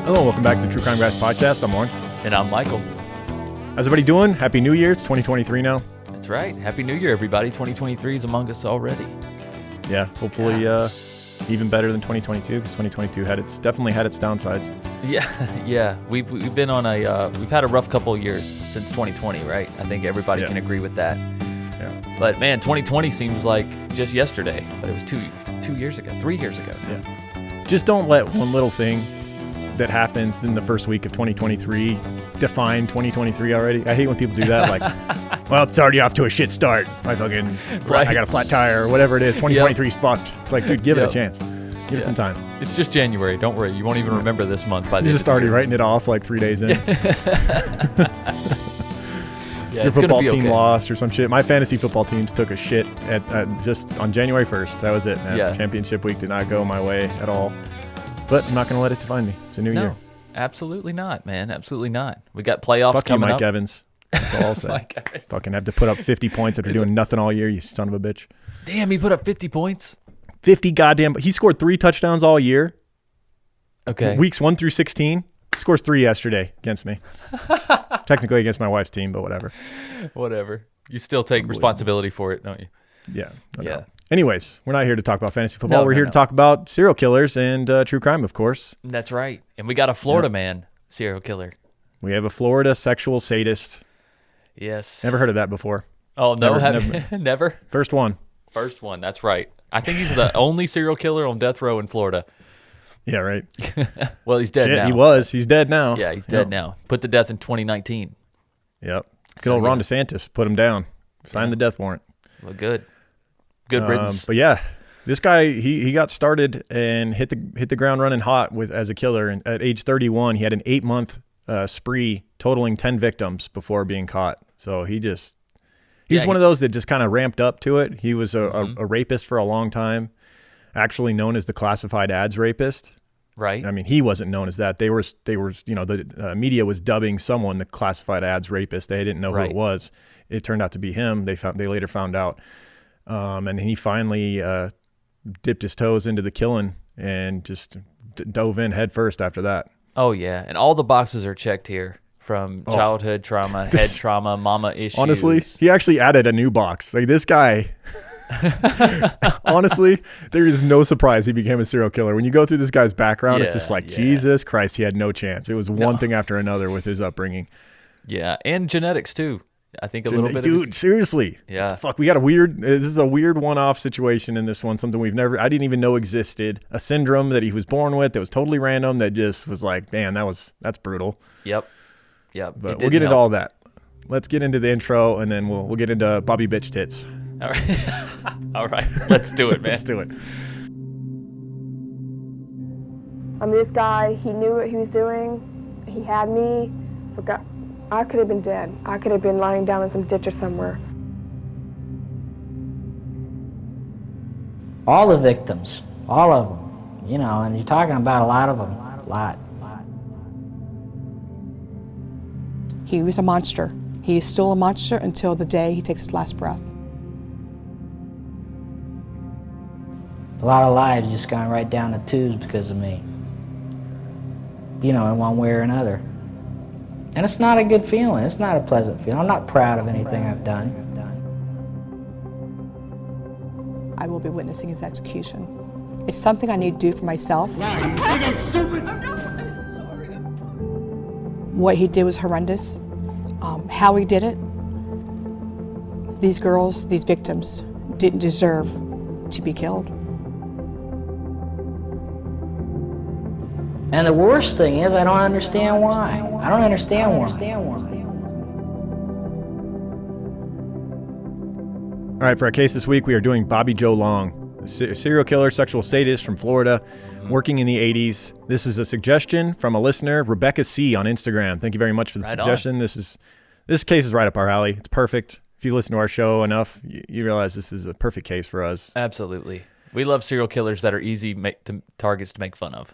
Hello, welcome back to the True Crime Guys podcast. I'm Warren. And I'm Michael. How's everybody doing? Happy New Year. It's 2023 now. That's right. Happy New Year, everybody. 2023 is among us already. Yeah, hopefully even better than 2022, because 2022 definitely had its downsides. Yeah. We've been on we've had a rough couple of years since 2020, right? I think everybody can agree with that. Yeah. But man, 2020 seems like just yesterday, but it was 3 years ago. Yeah. Just don't let one little thing that happens in the first week of 2023 define 2023 already. I hate when people do that. Like, well, it's already off to a shit start. I got a flat tire or whatever it is. 2023 is fucked. It's like, dude, give it a chance. Give it some time. It's just January. Don't worry. You won't even remember this month by the You're end just already writing it off like 3 days in. Your football team lost or some shit. My fantasy football teams took a shit at just on January 1st. That was it, man. Yeah. Championship week did not go my way at all. But I'm not going to let it define me. It's a new year. Absolutely not, man. Absolutely not. We got playoffs Fuck coming you, up. Mike Evans. That's all I'll say. Mike Evans. Fucking have to put up 50 points after doing nothing all year, you son of a bitch. Damn, he put up 50 points. 50 goddamn. He scored 3 touchdowns all year. Okay. Weeks 1 through 16. He scores 3 yesterday against me. Technically against my wife's team, but whatever. Whatever. You still take responsibility for it, don't you? Yeah. Yeah. Anyways, we're not here to talk about fantasy football. We're here to talk about serial killers and true crime, of course. That's right. And we got a Florida man serial killer. We have a Florida sexual sadist. Yes. Never heard of that before. Oh, no? Never? First one. First one. That's right. I think he's the only serial killer on death row in Florida. Yeah, right. Well, he's dead now. He was. He's dead now. Yeah, he's dead now. Put to death in 2019. Yep. Good old Ron DeSantis put him down. Signed the death warrant. Well, good. Good riddance. But yeah, this guy, he got started and hit the ground running hot as a killer. And at age 31, he had an 8-month spree totaling 10 victims before being caught. So he's one of those that just kind of ramped up to it. He was a rapist for a long time, actually known as the classified ads rapist. Right. I mean, he wasn't known as that. They were, the media was dubbing someone the classified ads rapist. They didn't know who it was. It turned out to be him. They later found out. And he finally dipped his toes into the killing and just dove in head first after that. Oh, yeah. And all the boxes are checked here, from childhood trauma, head trauma, mama issues. Honestly, he actually added a new box. Like, this guy, honestly, there is no surprise he became a serial killer. When you go through this guy's background, it's just like, Jesus Christ, he had no chance. It was one thing after another with his upbringing. Yeah, and genetics, too. I think a little bit. Dude, seriously. Yeah. Fuck, this is a weird one-off situation in this one. Something I didn't even know existed. A syndrome that he was born with that was totally random that just was like, man, that's brutal. Yep. But we'll get into all that. Let's get into the intro and then we'll get into Bobby Bitch Tits. All right. All right. Let's do it, man. Let's do it. This guy, he knew what he was doing. He had me. Forgot. I could have been dead. I could have been lying down in some ditch or somewhere. All the victims, all of them, and you're talking about a lot of them, a lot. He was a monster. He is still a monster until the day he takes his last breath. A lot of lives just gone right down the tubes because of me, in one way or another. And it's not a good feeling. It's not a pleasant feeling. I'm not proud of anything I've done. I will be witnessing his execution. It's something I need to do for myself. What he did was horrendous. How he did it, these girls, these victims, didn't deserve to be killed. And the worst thing is I don't understand why. I don't understand why. All right, for our case this week, we are doing Bobby Joe Long, a serial killer, sexual sadist from Florida, working in the 80s. This is a suggestion from a listener, Rebecca C. on Instagram. Thank you very much for the suggestion. This case is right up our alley. It's perfect. If you listen to our show enough, you realize this is a perfect case for us. Absolutely. We love serial killers that are easy targets to make fun of.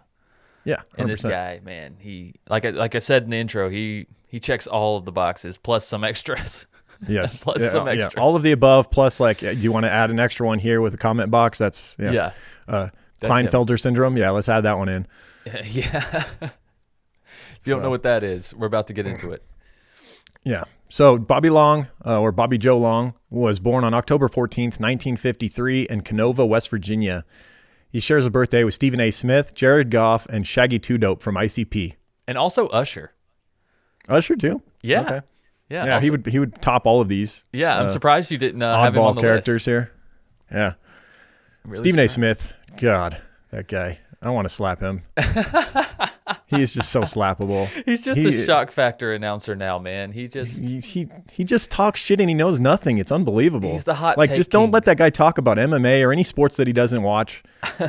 Yeah, 100%. And this guy, man, he like I said in the intro, he checks all of the boxes plus some extras. Yes, plus some extras. Yeah. All of the above plus like you want to add an extra one here with a comment box. That's Klinefelter syndrome. Yeah, let's add that one in. Yeah. If you don't know what that is, we're about to get into it. Yeah. So Bobby Long, or Bobby Joe Long, was born on October 14th, 1953 in Canova, West Virginia. He shares a birthday with Stephen A. Smith, Jared Goff, and Shaggy Two Dope from ICP. And also Usher. Usher too? Yeah. Okay. Yeah. Also, he would top all of these. Yeah, I'm surprised you didn't have him on oddball the characters list. here. Yeah. Really Stephen A. surprised. Smith, God, that guy. I want to slap him. He is just so slappable. He's just a shock factor announcer now, man. He just talks shit and he knows nothing. It's unbelievable. He's the hot like take just don't king. let that guy talk about MMA or any sports that he doesn't watch.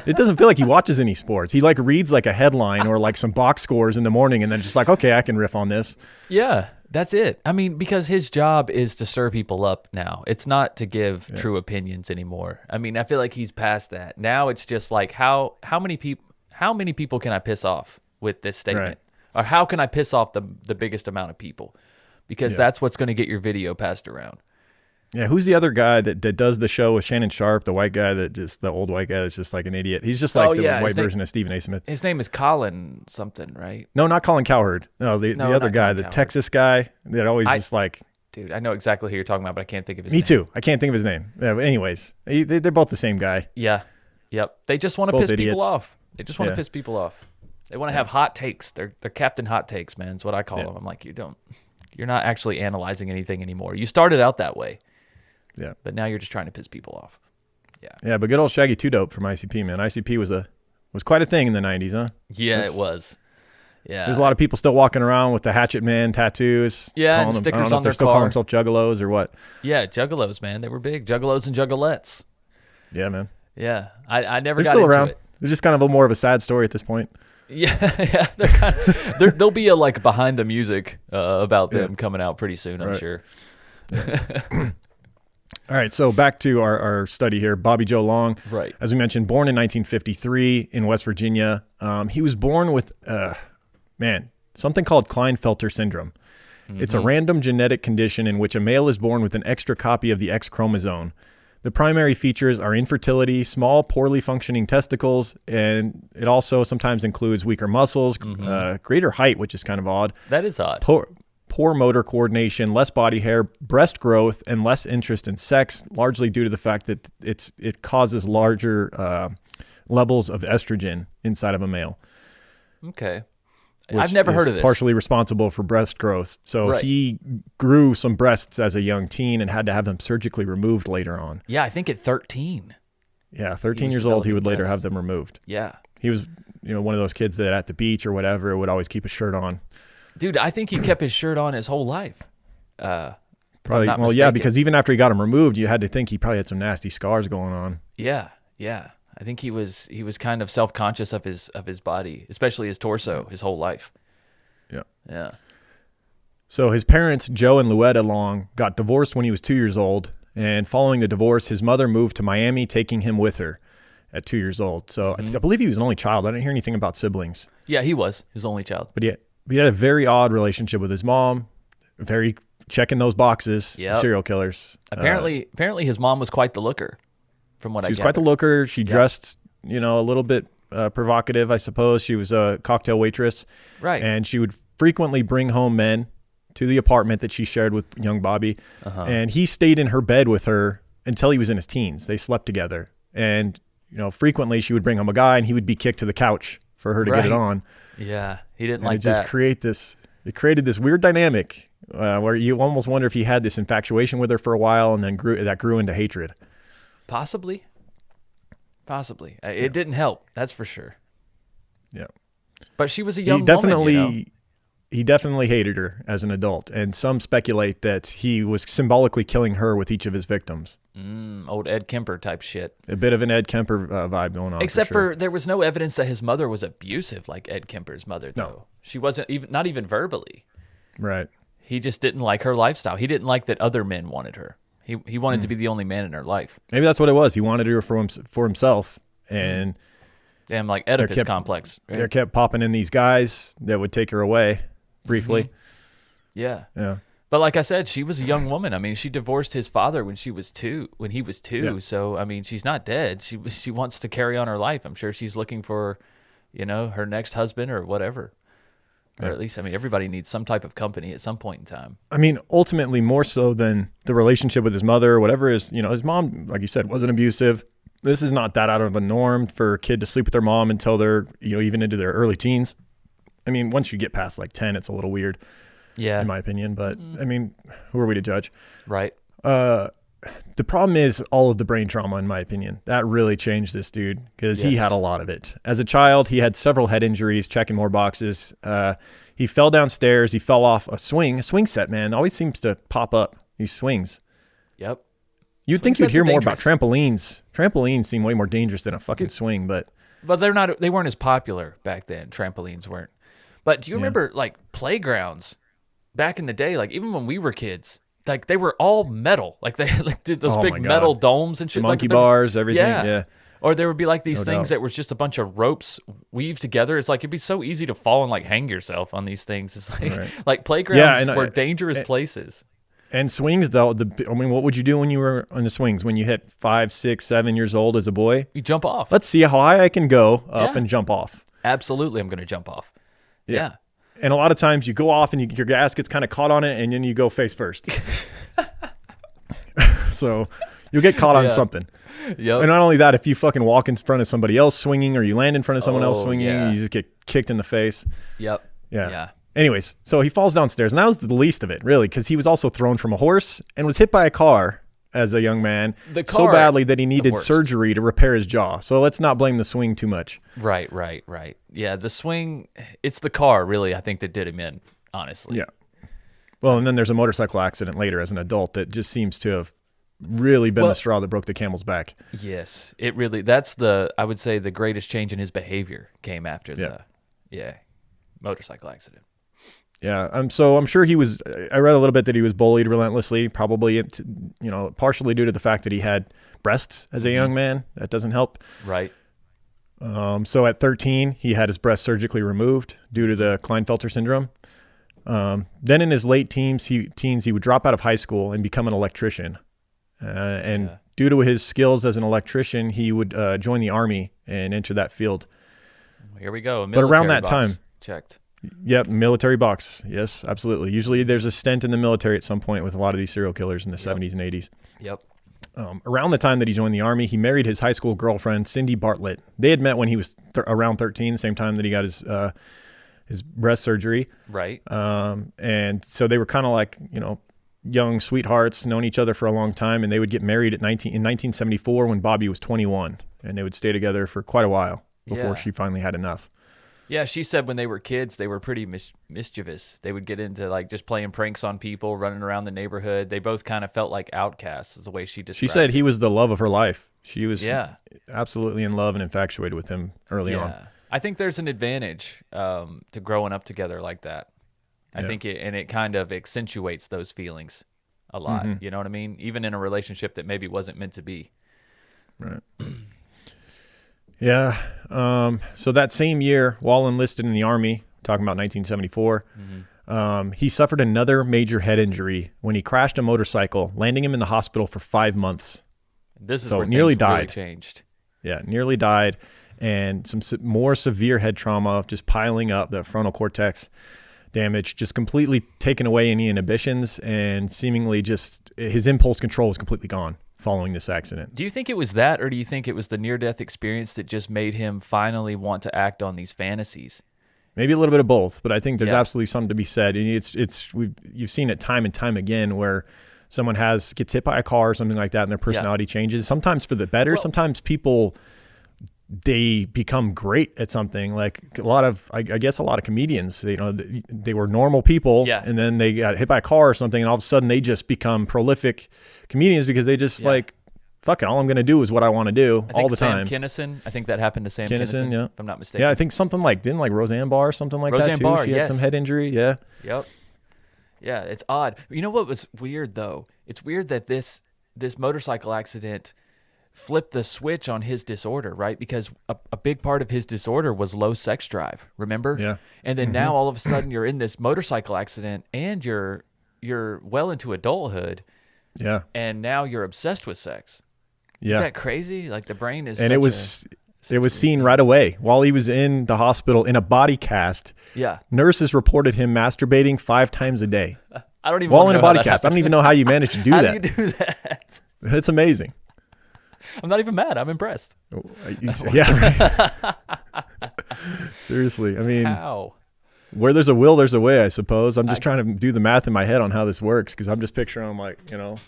It doesn't feel like he watches any sports. He like reads like a headline or like some box scores in the morning and then just like, okay, I can riff on this. Yeah, that's it. I mean, because his job is to stir people up now. It's not to give true opinions anymore. I mean, I feel like he's past that. Now it's just like how many people can I piss off with this statement? Right. Or how can I piss off the biggest amount of people? Because that's what's going to get your video passed around. Yeah, who's the other guy that does the show with Shannon Sharp, the white guy the old white guy that's just like an idiot? He's just like the white version of Stephen A. Smith. His name is Colin something, right? No, not Colin Cowherd. No, the other not guy, Colin the Cowherd. Texas guy that always just like... Dude, I know exactly who you're talking about, but I can't think of his name. Me too. I can't think of his name. Yeah, but anyways, they're both the same guy. Yeah. Yep. They just want to Both piss idiots. people off. They just want to piss people off. They want to have hot takes. They're Captain Hot Takes, man. It's what I call them. I'm like, you're not actually analyzing anything anymore. You started out that way. Yeah. But now you're just trying to piss people off. Yeah. Yeah, but good old Shaggy Two Dope from ICP, man. ICP was quite a thing in the 90s, huh? Yeah, it was. Yeah. There's a lot of people still walking around with the Hatchet Man tattoos. Yeah, calling and them, stickers I don't know on if they're their still car. calling themselves juggalos or what. Yeah, juggalos, man. They were big. Juggalos and juggalettes. Yeah, man. Yeah. I never They're got still into around. it. It's just kind of more of a sad story at this point. Yeah. There'll be a like behind the music about them coming out pretty soon, I'm sure. All right, so back to our study here. Bobby Joe Long, Right. as we mentioned, born in 1953 in West Virginia. He was born with, something called Klinefelter syndrome. It's a random genetic condition in which a male is born with an extra copy of the X chromosome. The primary features are infertility, small, poorly functioning testicles, and it also sometimes includes weaker muscles, greater height, which is kind of odd. That is odd. Poor motor coordination, less body hair, breast growth, and less interest in sex, largely due to the fact that it causes larger levels of estrogen inside of a male. Okay. Which I've never heard is of this. partially responsible for breast growth. So he grew some breasts as a young teen and had to have them surgically removed later on. Yeah, I think at 13. Yeah, 13 was years old, he developing would later breasts. have them removed. Yeah. He was, one of those kids that at the beach or whatever would always keep a shirt on. Dude, I think he kept his shirt on his whole life. Probably, not well, yeah, mistaken. because even after he got them removed, you had to think he probably had some nasty scars going on. Yeah. I think he was kind of self-conscious of his body, especially his torso, his whole life. Yeah. So his parents, Joe and Louetta Long, got divorced when he was 2 years old. And following the divorce, his mother moved to Miami, taking him with her at 2 years old. So I believe he was an only child. I didn't hear anything about siblings. Yeah, he was his only child. But he had a very odd relationship with his mom, very checking those boxes, Yep. serial killers. Apparently his mom was quite the looker, from what I She was gathered. quite the looker. She dressed, a little bit provocative, I suppose. She was a cocktail waitress. Right. And she would frequently bring home men to the apartment that she shared with young Bobby. And he stayed in her bed with her until he was in his teens. They slept together. And, frequently she would bring home a guy and he would be kicked to the couch for her to get it on. Yeah, he didn't And like it just that. it created this weird dynamic where you almost wonder if he had this infatuation with her for a while and then grew into hatred. Possibly. It didn't help, that's for sure. Yeah. But she was a young woman, He definitely hated her as an adult, and some speculate that he was symbolically killing her with each of his victims. Old Ed Kemper type shit. A bit of an Ed Kemper vibe going on. Except for, for there was no evidence that his mother was abusive like Ed Kemper's mother, though. No. She wasn't not even verbally. right. He just didn't like her lifestyle. He didn't like that other men wanted her. He wanted to be the only man in her life. Maybe that's what it was. He wanted her for himself, and Damn, like Oedipus complex. Right? there kept popping in these guys that would take her away briefly. Yeah. Yeah. But like I said, she was a young woman. I mean, she divorced his father when he was two. Yeah. So I mean, she's not dead. She wants to carry on her life. I'm sure she's looking for, her next husband or whatever. Or at least, I mean, everybody needs some type of company at some point in time. I mean, ultimately more so than the relationship with his mother or whatever is, his mom, like you said, wasn't abusive. This is not that out of the norm for a kid to sleep with their mom until they're, even into their early teens. I mean, once you get past like 10, it's a little weird. Yeah. In my opinion. But I mean, who are we to judge? Right. The problem is all of the brain trauma, in my opinion. That really changed this dude because he had a lot of it. As a child, he had several head injuries, checking more boxes. He fell downstairs. He fell off a swing set, man. Always seems to pop up, these swings. Yep. You'd think you'd hear more about trampolines. Trampolines seem way more dangerous than a fucking swing, but they weren't as popular back then. Trampolines weren't. But do you remember like playgrounds back in the day, like even when we were kids? Like they were all metal, like they did those big metal domes and shit. Monkey bars, everything. Yeah. Or there would be like these things that was just a bunch of ropes weaved together. It's like it'd be so easy to fall and like hang yourself on these things. It's like like playgrounds were dangerous places. And swings though, I mean, what would you do when you were on the swings? When you hit 5, 6, 7 years old as a boy? You jump off. Let's see how high I can go up and jump off. Absolutely, I'm going to jump off. Yeah. And a lot of times you go off and your gas gets kind of caught on it and then you go face first. So you'll get caught on something. Yep. And not only that, if you fucking walk in front of somebody else swinging or you land in front of someone else swinging, you just get kicked in the face. Yep. Yeah. Anyways, so he falls downstairs and that was the least of it, really, because he was also thrown from a horse and was hit by a car as a young man so badly that he needed surgery to repair his jaw. So let's not blame the swing too much. Right. Yeah, the swing, it's the car, really, I think, that did him in, honestly. Yeah. Well, and then there's a motorcycle accident later as an adult that just seems to have really been the straw that broke the camel's back. Yes, it really, I would say the greatest change in his behavior came after the motorcycle accident. Yeah, so I'm sure I read a little bit that he was bullied relentlessly, probably, partially due to the fact that he had breasts as a young man. That doesn't help. Right. So at 13, he had his breast surgically removed due to the Klinefelter syndrome. Then in his late teens, he would drop out of high school and become an electrician. Due to his skills as an electrician, he would join the Army and enter that field. Here we go. But around that time, checked. Yep, military box. Yes, absolutely. Usually there's a stint in the military at some point with a lot of these serial killers in the 70s and 80s. Yep. Around the time that he joined the Army, he married his high school girlfriend, Cindy Bartlett. They had met when he was around 13, the same time that he got his breast surgery. Right. And so they were kind of like, young sweethearts, known each other for a long time, and they would get married in 1974 when Bobby was 21, and they would stay together for quite a while before she finally had enough. Yeah, she said when they were kids, they were pretty mischievous. They would get into like just playing pranks on people, running around the neighborhood. They both kind of felt like outcasts, is the way she described it. She said he was the love of her life. She was absolutely in love and infatuated with him early on. I think there's an advantage to growing up together like that. I think it kind of accentuates those feelings a lot. Mm-hmm. You know what I mean? Even in a relationship that maybe wasn't meant to be. Right. Yeah. So that same year, while enlisted in the Army, talking about 1974, he suffered another major head injury when he crashed a motorcycle, landing him in the hospital for 5 months. This is where nearly died. Really changed. Yeah, nearly died, and some more severe head trauma just piling up. The frontal cortex damage, just completely taken away any inhibitions, and seemingly just his impulse control was completely gone following this accident. Do you think it was that, or do you think it was the near-death experience that just made him finally want to act on these fantasies? Maybe a little bit of both, but I think there's absolutely something to be said. And you've seen it time and time again where someone gets hit by a car or something like that, and their personality changes. Sometimes for the better. Sometimes people, they become great at something. Like I guess a lot of comedians, they were normal people, and then they got hit by a car or something, and all of a sudden they just become prolific comedians because they just like, fuck it, all I'm going to do is what I want to do all the time. Sam Kinison, I think that happened to Sam Kinison, if I'm not mistaken. Yeah, I think something like, didn't like Roseanne Barr or something like that too? She had some head injury, Yep. Yeah, it's odd. You know what was weird, though? It's weird that this motorcycle accident flipped the switch on his disorder, right? Because a big part of his disorder was low sex drive, remember? Yeah. And then now all of a sudden you're in this motorcycle accident and you're well into adulthood. Yeah. And now you're obsessed with sex. Yeah. Isn't that crazy? Like the brain is It was seen right away while he was in the hospital in a body cast. Yeah. Nurses reported him masturbating 5 times a day. I don't even While wanna in a know how body that cast. I don't happened. even know how you managed to do How that. do you do that? It's amazing. I'm not even mad. I'm impressed. Yeah. Right. Seriously. I mean, How? where there's a will, there's a way, I suppose. I'm just trying to do the math in my head on how this works because I'm just picturing him like,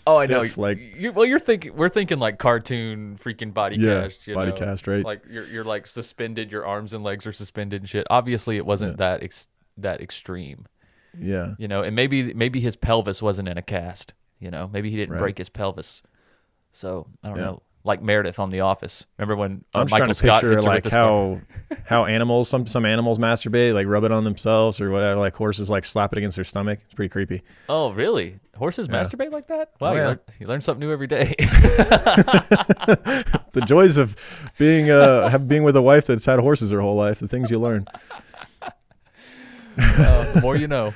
Oh, I know. stiff, like, We're thinking like cartoon freaking body Yeah, cast. body cast, right? Like you're like suspended. Your arms and legs are suspended and shit. Obviously, it wasn't that extreme. yeah. And maybe his pelvis wasn't in a cast. Maybe he didn't Right. break his pelvis. So I don't Yeah. know. Like Meredith on The Office. Remember when I'm just Michael trying to Scott picture hits her with like the scar- how animals, some animals masturbate, like rub it on themselves or whatever, like horses like slap it against their stomach. It's pretty creepy. Oh, really? Horses masturbate like that? Wow, Oh, yeah. you learn something new every day. The joys of being with a wife that's had horses her whole life, the things you learn. The more you know.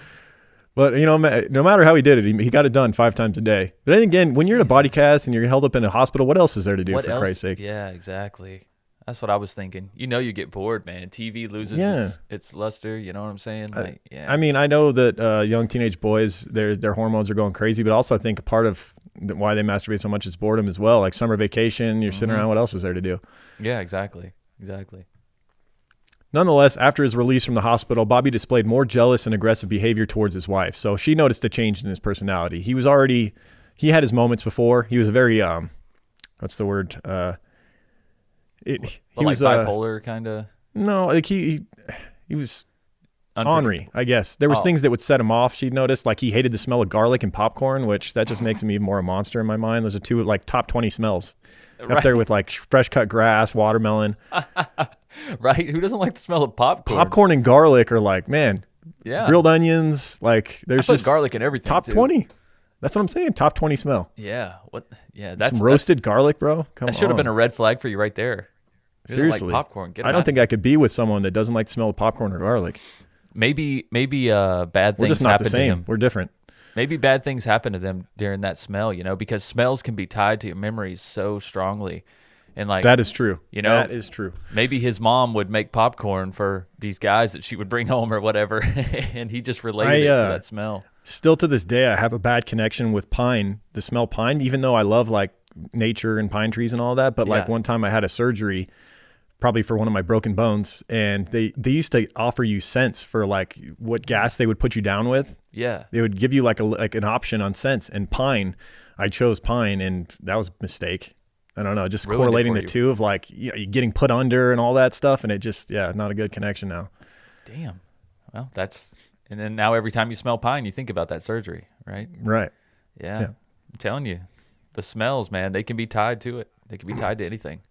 But, no matter how he did it, he got it done 5 times a day. But then again, when you're in a body cast and you're held up in a hospital, what else is there to do, What for else? Christ's sake? Yeah, exactly. That's what I was thinking. You get bored, man. TV loses Yeah. its luster. You know what I'm saying? Like, yeah. I mean, I know that young teenage boys, their hormones are going crazy, but also I think a part of why they masturbate so much is boredom as well. Like summer vacation, you're sitting around, what else is there to do? Yeah, exactly. Nonetheless, after his release from the hospital, Bobby displayed more jealous and aggressive behavior towards his wife. So she noticed a change in his personality. He had his moments before. He was a very, what's the word? He was bipolar kind of. No, like he was ornery, I guess. There was Oh. things that would set him off. She noticed, like he hated the smell of garlic and popcorn, which that just makes him even more a monster in my mind. Those are 2 like top 20 smells. Right. Up there with like fresh cut grass, watermelon. Right? Who doesn't like the smell of popcorn? Popcorn and garlic are like, man, Yeah. grilled onions. Like I there's put just garlic in everything. top too. 20. That's what I'm saying. Top 20 smell. Yeah. What? Yeah. That's Some roasted garlic, bro. Come on. That should have been a red flag for you right there. Who doesn't Seriously. like popcorn. Get I him don't out. think I could be with someone that doesn't like the smell of popcorn or garlic. Maybe bad things We're just not happen the to same. him. We're different. Maybe bad things happen to them during that smell, because smells can be tied to your memories so strongly. And like That is true. that is true. maybe his mom would make popcorn for these guys that she would bring home or whatever, and he just related it to that smell. Still to this day, I have a bad connection with pine, the smell pine, even though I love like nature and pine trees and all that. But like Yeah. one time I had a surgery, probably for one of my broken bones, and they used to offer you scents for like what gas they would put you down with. Yeah. They would give you like an option on scents, and pine. I chose pine, and that was a mistake. I don't know, just Ruined it correlating for the you. two of like you getting put under and all that stuff, and it just not a good connection now. Damn. Well, and then now every time you smell pine, you think about that surgery, right? Right. Yeah. Yeah. I'm telling you, the smells, man, they can be tied to it. They can be tied to anything.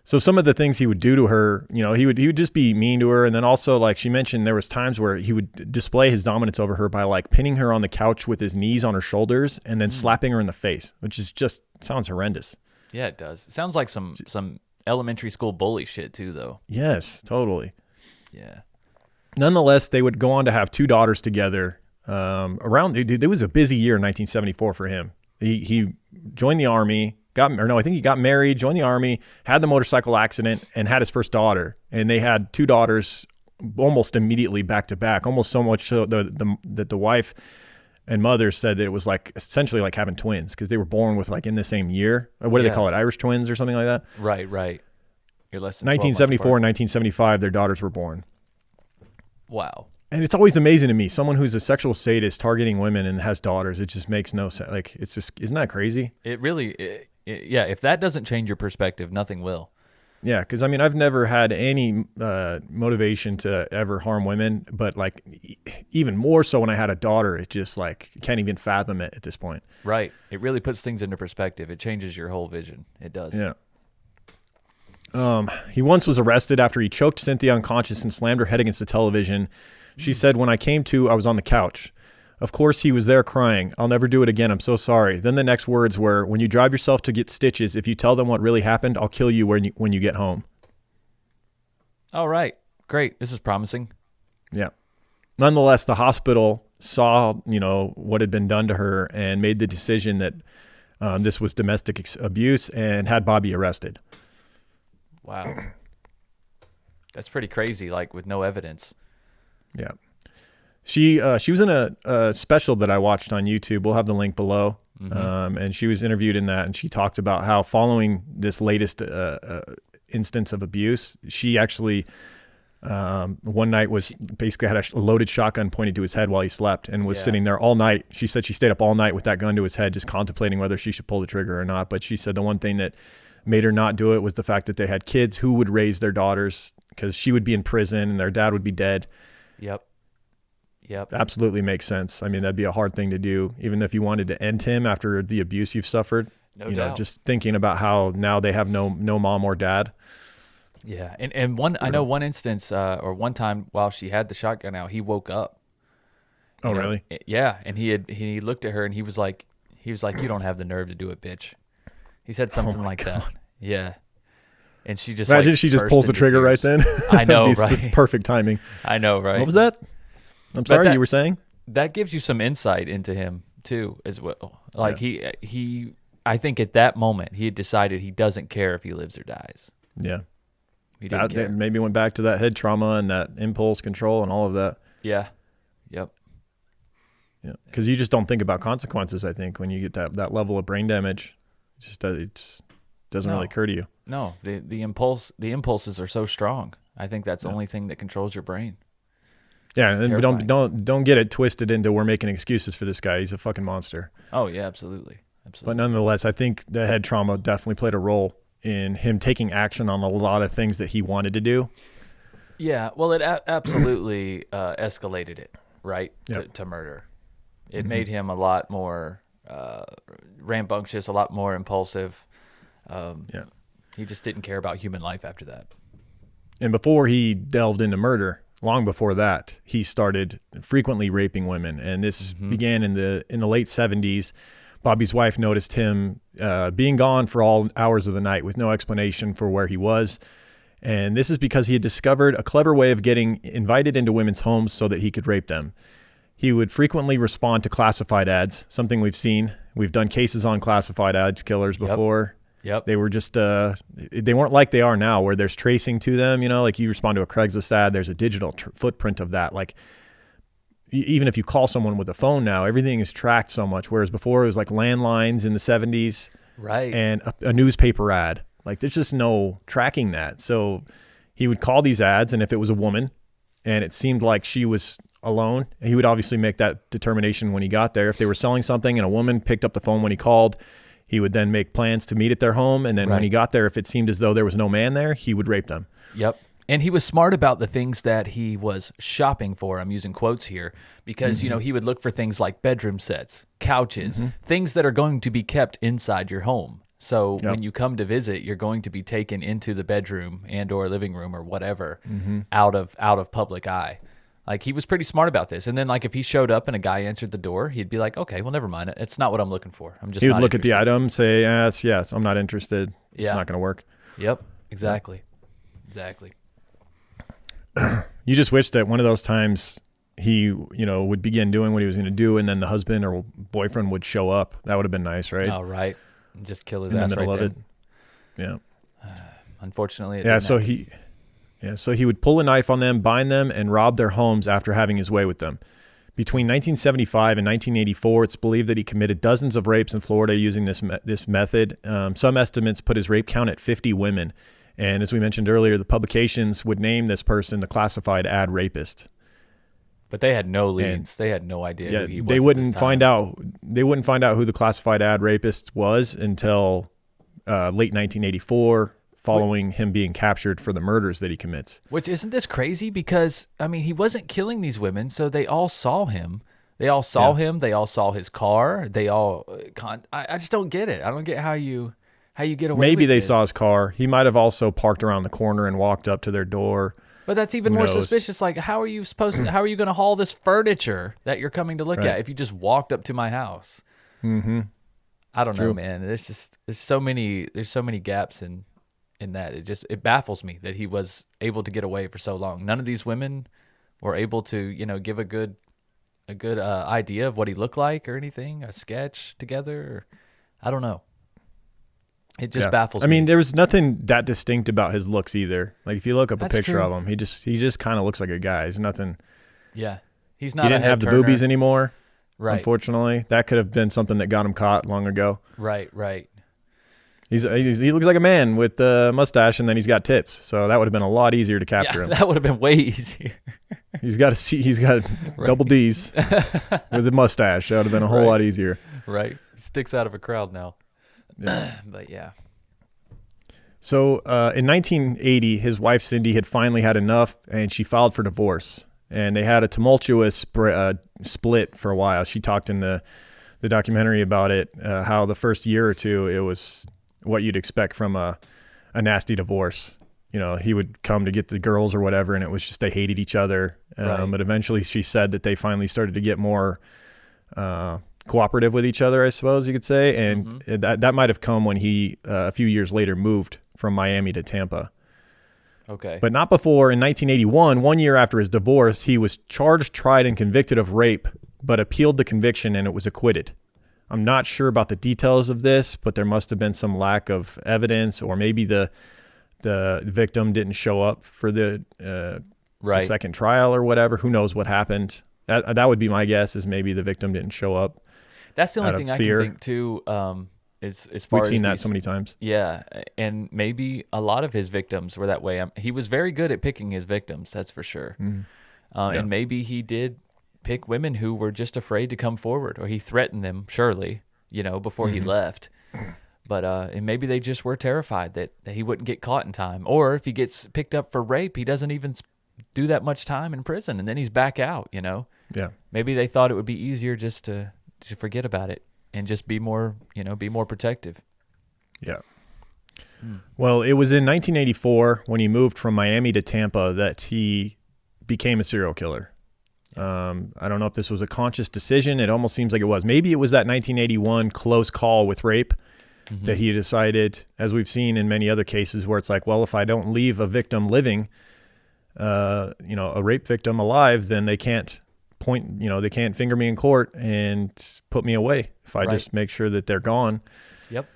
So some of the things he would do to her, he would just be mean to her. And then also, like she mentioned, there was times where he would display his dominance over her by like pinning her on the couch with his knees on her shoulders and then slapping her in the face, which is just sounds horrendous. Yeah, it does. It sounds like some elementary school bully shit too, though. Yes, totally. Yeah. Nonetheless, they would go on to have 2 daughters together. It was a busy year in 1974 for him. He joined the Army. I think he got married, joined the Army, had the motorcycle accident, and had his first daughter. And they had 2 daughters almost immediately back to back, almost so much so that the wife and mother said that it was like essentially like having twins because they were born with like in the same year. Or what do they call it? Irish twins or something like that? Right. You're less than 12 months 1974 and apart. 1975, their daughters were born. Wow. And it's always amazing to me, someone who's a sexual sadist targeting women and has daughters. It just makes no sense. Like, it's just, isn't that crazy? It really, yeah, if that doesn't change your perspective, nothing will. Yeah, because I mean, I've never had any motivation to ever harm women, but like even more so when I had a daughter, it just like can't even fathom it at this point. Right. It really puts things into perspective. It changes your whole vision. It does. Yeah. He once was arrested after he choked Cynthia unconscious and slammed her head against the television. She said, "When I came to, I was on the couch. Of course, he was there crying. I'll never do it again. I'm so sorry." Then the next words were, "When you drive yourself to get stitches, if you tell them what really happened, I'll kill you when you get home." All right. Great. This is promising. Yeah. Nonetheless, the hospital saw, what had been done to her and made the decision that this was domestic abuse and had Bobby arrested. Wow. That's pretty crazy, like with no evidence. Yeah. She was in a special that I watched on YouTube. We'll have the link below. And she was interviewed in that, and she talked about how following this latest instance of abuse, she actually one night was basically had a loaded shotgun pointed to his head while he slept and was sitting there all night. She said she stayed up all night with that gun to his head, just contemplating whether she should pull the trigger or not. But she said the one thing that made her not do it was the fact that they had kids who would raise their daughters, because she would be in prison and their dad would be dead. Yep. Absolutely makes sense. I mean, that'd be a hard thing to do, even if you wanted to end him after the abuse you've suffered. No doubt. Just thinking about how now they have no mom or dad. Yeah. And I know one instance, or one time while she had the shotgun out, he woke up. Oh, really? Yeah. And he looked at her and he was like, you don't have the nerve to do it, bitch. He said something like that. Yeah. And she just imagine she just pulls the trigger right then. I know, It's right? perfect timing. I know, right? What was that? I'm sorry, you were saying? That gives you some insight into him too, as well. Like he I think at that moment he had decided he doesn't care if he lives or dies. Yeah. He didn't care. Maybe went back to that head trauma and that impulse control and all of that. Yeah. Yep. Yeah. Because you just don't think about consequences, I think, when you get that level of brain damage. It doesn't really occur to you. No, the impulses are so strong. I think that's the only thing that controls your brain. Yeah, and don't get it twisted into we're making excuses for this guy. He's a fucking monster. Oh yeah, absolutely. But nonetheless, I think the head trauma definitely played a role in him taking action on a lot of things that he wanted to do. Yeah, well, it absolutely escalated it, right, to murder. It made him a lot more rambunctious, a lot more impulsive. He just didn't care about human life after that. And before he delved into murder, long before that, he started frequently raping women. And this began in the late 70s. Bobby's wife noticed him being gone for all hours of the night with no explanation for where he was. And this is because he had discovered a clever way of getting invited into women's homes so that he could rape them. He would frequently respond to classified ads, something we've seen. We've done cases on classified ads killers before. Yep. They were just, they weren't like they are now, where there's tracing to them, like you respond to a Craigslist ad, there's a digital footprint of that. Like even if you call someone with a phone now, everything is tracked so much. Whereas before it was like landlines in the 70s, right? And a newspaper ad. Like there's just no tracking that. So he would call these ads, and if it was a woman and it seemed like she was alone, he would obviously make that determination when he got there. If they were selling something and a woman picked up the phone when he called, he would then make plans to meet at their home. And then when he got there, if it seemed as though there was no man there, he would rape them. Yep. And he was smart about the things that he was shopping for. I'm using quotes here because, he would look for things like bedroom sets, couches, things that are going to be kept inside your home. So when you come to visit, you're going to be taken into the bedroom and or living room or whatever out of public eye. Like he was pretty smart about this. And then like if he showed up and a guy answered the door, he'd be like, okay, well, never mind. It's not what I'm looking for. I'm just He would not look interested. at the item, say, yes, I'm not interested. It's not going to work. Yep, exactly. Exactly. You just wish that one of those times he, would begin doing what he was going to do, and then the husband or boyfriend would show up. That would have been nice, right? Oh, right. And just kill his In ass the middle right of then. it. Yeah. Unfortunately, it Yeah, didn't so happen. so he would pull a knife on them, bind them, and rob their homes after having his way with them. Between 1975 and 1984, it's believed that he committed dozens of rapes in Florida using this method. Some estimates put his rape count at 50 women. And as we mentioned earlier, the publications would name this person the classified ad rapist. But they had no leads. They had no idea who he was. They wouldn't find out. They wouldn't find out who the classified ad rapist was until late 1984. Following him being captured for the murders that he commits. Which, isn't this crazy? Because, he wasn't killing these women, so they all saw him. They all saw him. They all saw his car. They all... I just don't get it. I don't get how you get away Maybe with they this. saw his car. He might have also parked around the corner and walked up to their door. But that's even more suspicious. Like, how are you going to haul this furniture that you're coming to look at if you just walked up to my house? Mm-hmm. I don't know, man. There's so many gaps in that. It baffles me that he was able to get away for so long. None of these women were able to, give a good idea of what he looked like or anything, a sketch together. I don't know. It just baffles I me. mean, there was nothing that distinct about his looks either. Like if you look up That's a picture true. of him, he just kind of looks like a guy. There's nothing. Yeah. He's not He didn't a head have the turner. boobies anymore. Right. Unfortunately, that could have been something that got him caught long ago. Right. He looks like a man with a mustache, and then he's got tits. So that would have been a lot easier to capture him. That would have been way easier. He's got double D's with a mustache. That would have been a whole lot easier. Right. Sticks out of a crowd now. Yeah. But yeah. So in 1980, his wife Cindy had finally had enough, and she filed for divorce. And they had a tumultuous split for a while. She talked in the documentary about it, how the first year or two, it was what you'd expect from a nasty divorce. You know, he would come to get the girls or whatever, and it was just they hated each other. But eventually she said that they finally started to get more cooperative with each other, I suppose you could say. And that might have come when he, a few years later, moved from Miami to Tampa. Okay. But not before. In 1981, 1 year after his divorce, he was charged, tried, and convicted of rape, but appealed the conviction and it was acquitted. I'm not sure about the details of this, but there must have been some lack of evidence, or maybe the victim didn't show up for the second trial or whatever. Who knows what happened? That would be my guess, is maybe the victim didn't show up. That's the only thing I can think too. As far We've as seen that so many times. Yeah, and maybe a lot of his victims were that way. He was very good at picking his victims, that's for sure. And maybe he did pick women who were just afraid to come forward, or he threatened them, surely, before he left. But and maybe they just were terrified that he wouldn't get caught in time. Or if he gets picked up for rape, he doesn't even do that much time in prison, and then he's back out, Yeah. Maybe they thought it would be easier just to forget about it and just be more protective. Yeah. Well, it was in 1984 when he moved from Miami to Tampa that he became a serial killer. I don't know if this was a conscious decision. It almost seems like it was. Maybe it was that 1981 close call with rape that he decided, as we've seen in many other cases, where it's like, well, if I don't leave a victim living, a rape victim alive, then they can't they can't finger me in court and put me away if I just make sure that they're gone. Yep.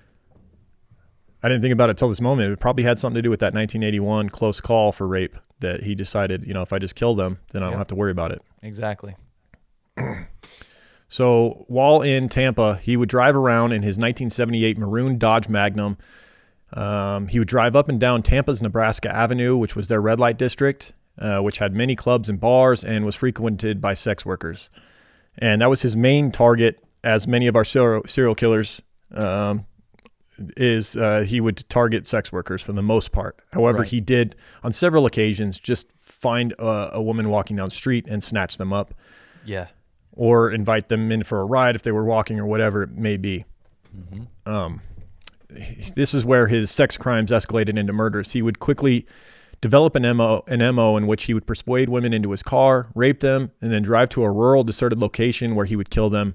I didn't think about it till this moment. It probably had something to do with that 1981 close call for rape, that he decided, if I just kill them, then I don't have to worry about it. Exactly. So while in Tampa, he would drive around in his 1978 maroon Dodge Magnum. He would drive up and down Tampa's Nebraska Avenue, which was their red light district, which had many clubs and bars and was frequented by sex workers. And that was his main target, as many of our serial killers he would target sex workers for the most part. However, he did, on several occasions, just find a woman walking down the street and snatch them up. Yeah. Or invite them in for a ride if they were walking or whatever it may be. This is where his sex crimes escalated into murders. He would quickly develop an MO in which he would persuade women into his car, rape them, and then drive to a rural, deserted location where he would kill them.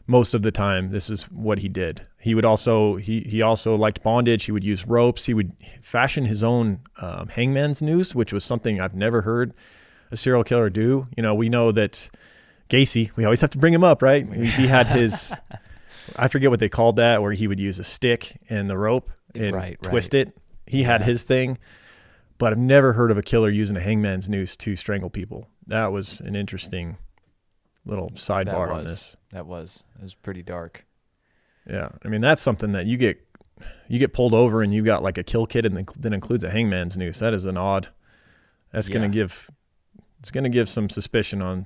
Most of the time, this is what he did. He would also he also liked bondage. He would use ropes. He would fashion his own hangman's noose, which was something I've never heard a serial killer do. We know that Gacy, we always have to bring him up, right? He had his, I forget what they called that, where he would use a stick and the rope and twist it. He had his thing, but I've never heard of a killer using a hangman's noose to strangle people. That was an interesting little sidebar on this. It was pretty dark. Yeah. I mean, that's something that you get pulled over and you got like a kill kit and that includes a hangman's noose. That is that's going to give some suspicion on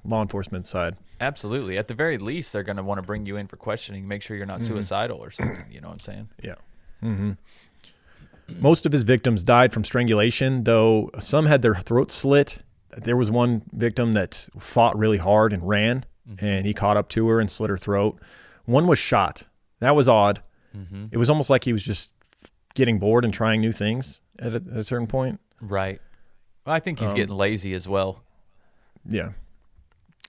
law enforcement side. Absolutely. At the very least, they're going to want to bring you in for questioning, make sure you're not suicidal or something. You know what I'm saying? Yeah. Most of his victims died from strangulation, though some had their throats slit. There was one victim that fought really hard and ran, and he caught up to her and slit her throat. One was shot. That was odd. It was almost like he was just getting bored and trying new things at a certain point. Right. Well, I think he's getting lazy as well. Yeah.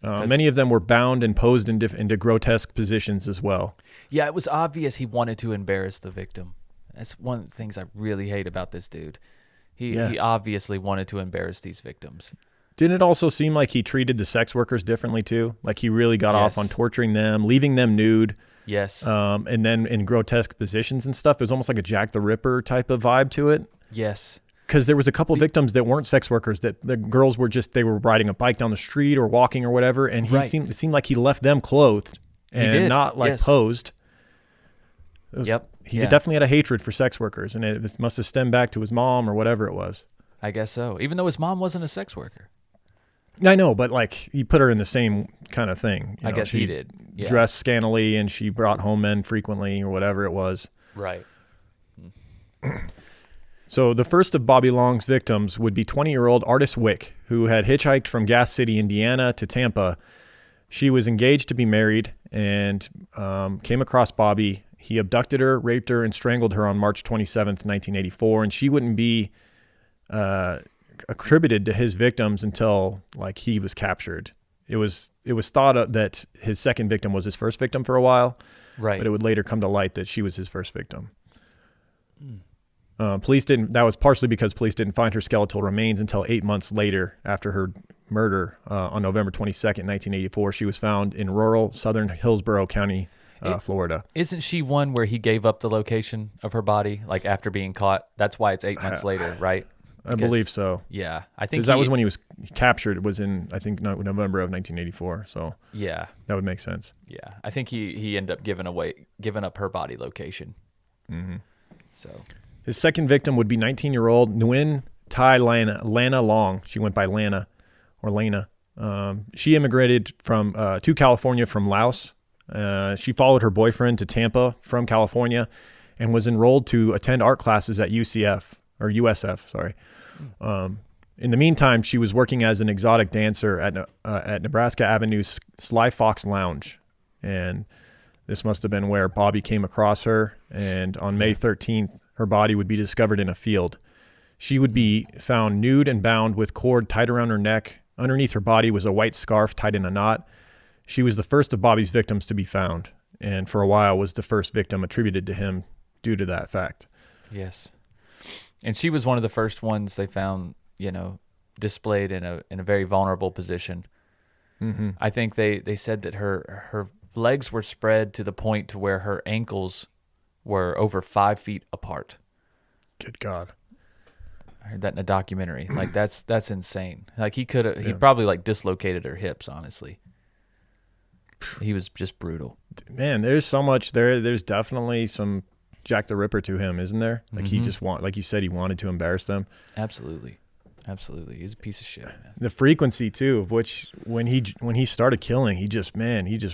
Many of them were bound and posed into grotesque positions as well. Yeah, it was obvious he wanted to embarrass the victim. That's one of the things I really hate about this dude. He obviously wanted to embarrass these victims. Didn't it also seem like he treated the sex workers differently too? Like he really got off on torturing them, leaving them nude. Yes. And then in grotesque positions and stuff. It was almost like a Jack the Ripper type of vibe to it. Yes. Because there was a couple victims that weren't sex workers, that the girls were just, they were riding a bike down the street or walking or whatever. And it seemed like he left them clothed and not like posed. He definitely had a hatred for sex workers, and it must have stemmed back to his mom or whatever it was. I guess so. Even though his mom wasn't a sex worker. I know, but like he put her in the same kind of thing. I guess he did. Yeah. Dressed scantily, and she brought home men frequently or whatever it was. Right. So the first of Bobby Long's victims would be 20-year-old Artis Wick, who had hitchhiked from Gas City, Indiana to Tampa. She was engaged to be married and came across Bobby. He abducted her, raped her, and strangled her on March 27th, 1984, and she wouldn't be attributed to his victims until like he was captured. It was thought that his second victim was his first victim for a while, right? But it would later come to light that she was his first victim. Police didn't. That was partially because police didn't find her skeletal remains until 8 months later after her murder on November 22nd, 1984. She was found in rural southern Hillsborough County, Florida. Isn't she one where he gave up the location of her body, like after being caught? That's why it's 8 months later, right? I believe so. Yeah, I think that was when he was captured. It was in, I think, November of 1984. So yeah, that would make sense. Yeah, I think he ended up giving up her body location. Mm-hmm. So his second victim would be 19-year-old Nguyen Tai Lana Long. She went by Lana or Lena. She immigrated to California from Laos. She followed her boyfriend to Tampa from California and was enrolled to attend art classes at USF. Sorry. In the meantime, she was working as an exotic dancer at Nebraska Avenue's Sly Fox Lounge. And this must have been where Bobby came across her. And on May 13th, her body would be discovered in a field. She would be found nude and bound with cord tied around her neck. Underneath her body was a white scarf tied in a knot. She was the first of Bobby's victims to be found, and for a while was the first victim attributed to him due to that fact. Yes. And she was one of the first ones they found, displayed in a very vulnerable position. Mm-hmm. I think they said that her legs were spread to the point to where her ankles were over 5 feet apart. Good God. I heard that in a documentary. Like that's insane. Like he probably like dislocated her hips, honestly. He was just brutal. Man, there's so much there. There's definitely some Jack the Ripper to him, isn't there? Like he just like you said, he wanted to embarrass them. Absolutely. He's a piece of shit, man. The frequency too, of which when he started killing, he just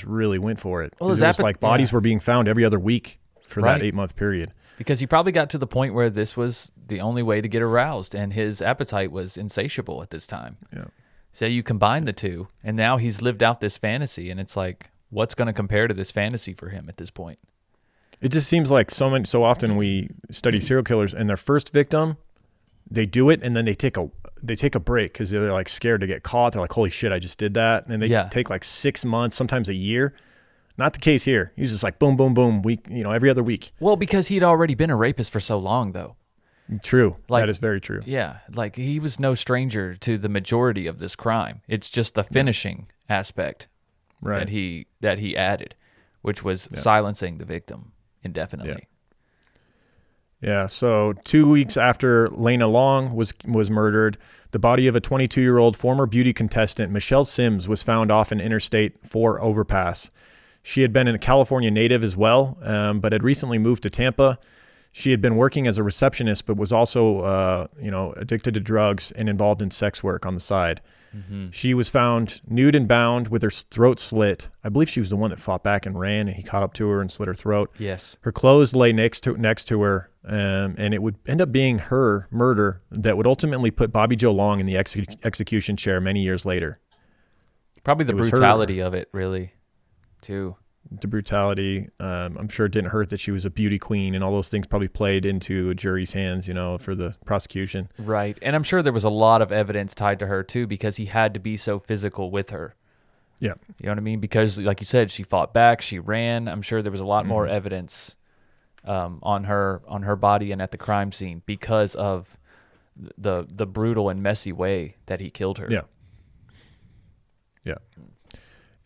really went for it. Well, it was like bodies were being found every other week for that 8-month period. Because he probably got to the point where this was the only way to get aroused, and his appetite was insatiable at this time. Yeah. So you combine the two, and now he's lived out this fantasy, and it's like, what's going to compare to this fantasy for him at this point? It just seems like so often we study serial killers, and their first victim, they do it, and then they take a break because they're like scared to get caught. They're like, holy shit, I just did that. And they take like 6 months, sometimes a year. Not the case here. He's just like boom, boom, boom, week, every other week. Well, because he'd already been a rapist for so long, though. True. That is very true. Yeah. Like he was no stranger to the majority of this crime. It's just the finishing aspect that he added, which was silencing the victim indefinitely. Yeah. So 2 weeks after Lena Long was murdered, the body of a 22-year-old former beauty contestant, Michelle Sims, was found off an Interstate 4 overpass. She had been a California native as well, but had recently moved to Tampa. She had been working as a receptionist, but was also, addicted to drugs and involved in sex work on the side. Mm-hmm. She was found nude and bound with her throat slit. I believe she was the one that fought back and ran, and he caught up to her and slit her throat. Yes. Her clothes lay next to her, and it would end up being her murder that would ultimately put Bobby Joe Long in the execution chair many years later. Probably the brutality of it, really, too. The brutality. I'm sure it didn't hurt that she was a beauty queen, and all those things probably played into a jury's hands, for the prosecution. Right. And I'm sure there was a lot of evidence tied to her too, because he had to be so physical with her. Yeah. You know what I mean? Because like you said, she fought back, she ran. I'm sure there was a lot more evidence on her body and at the crime scene because of the brutal and messy way that he killed her. Yeah. Yeah.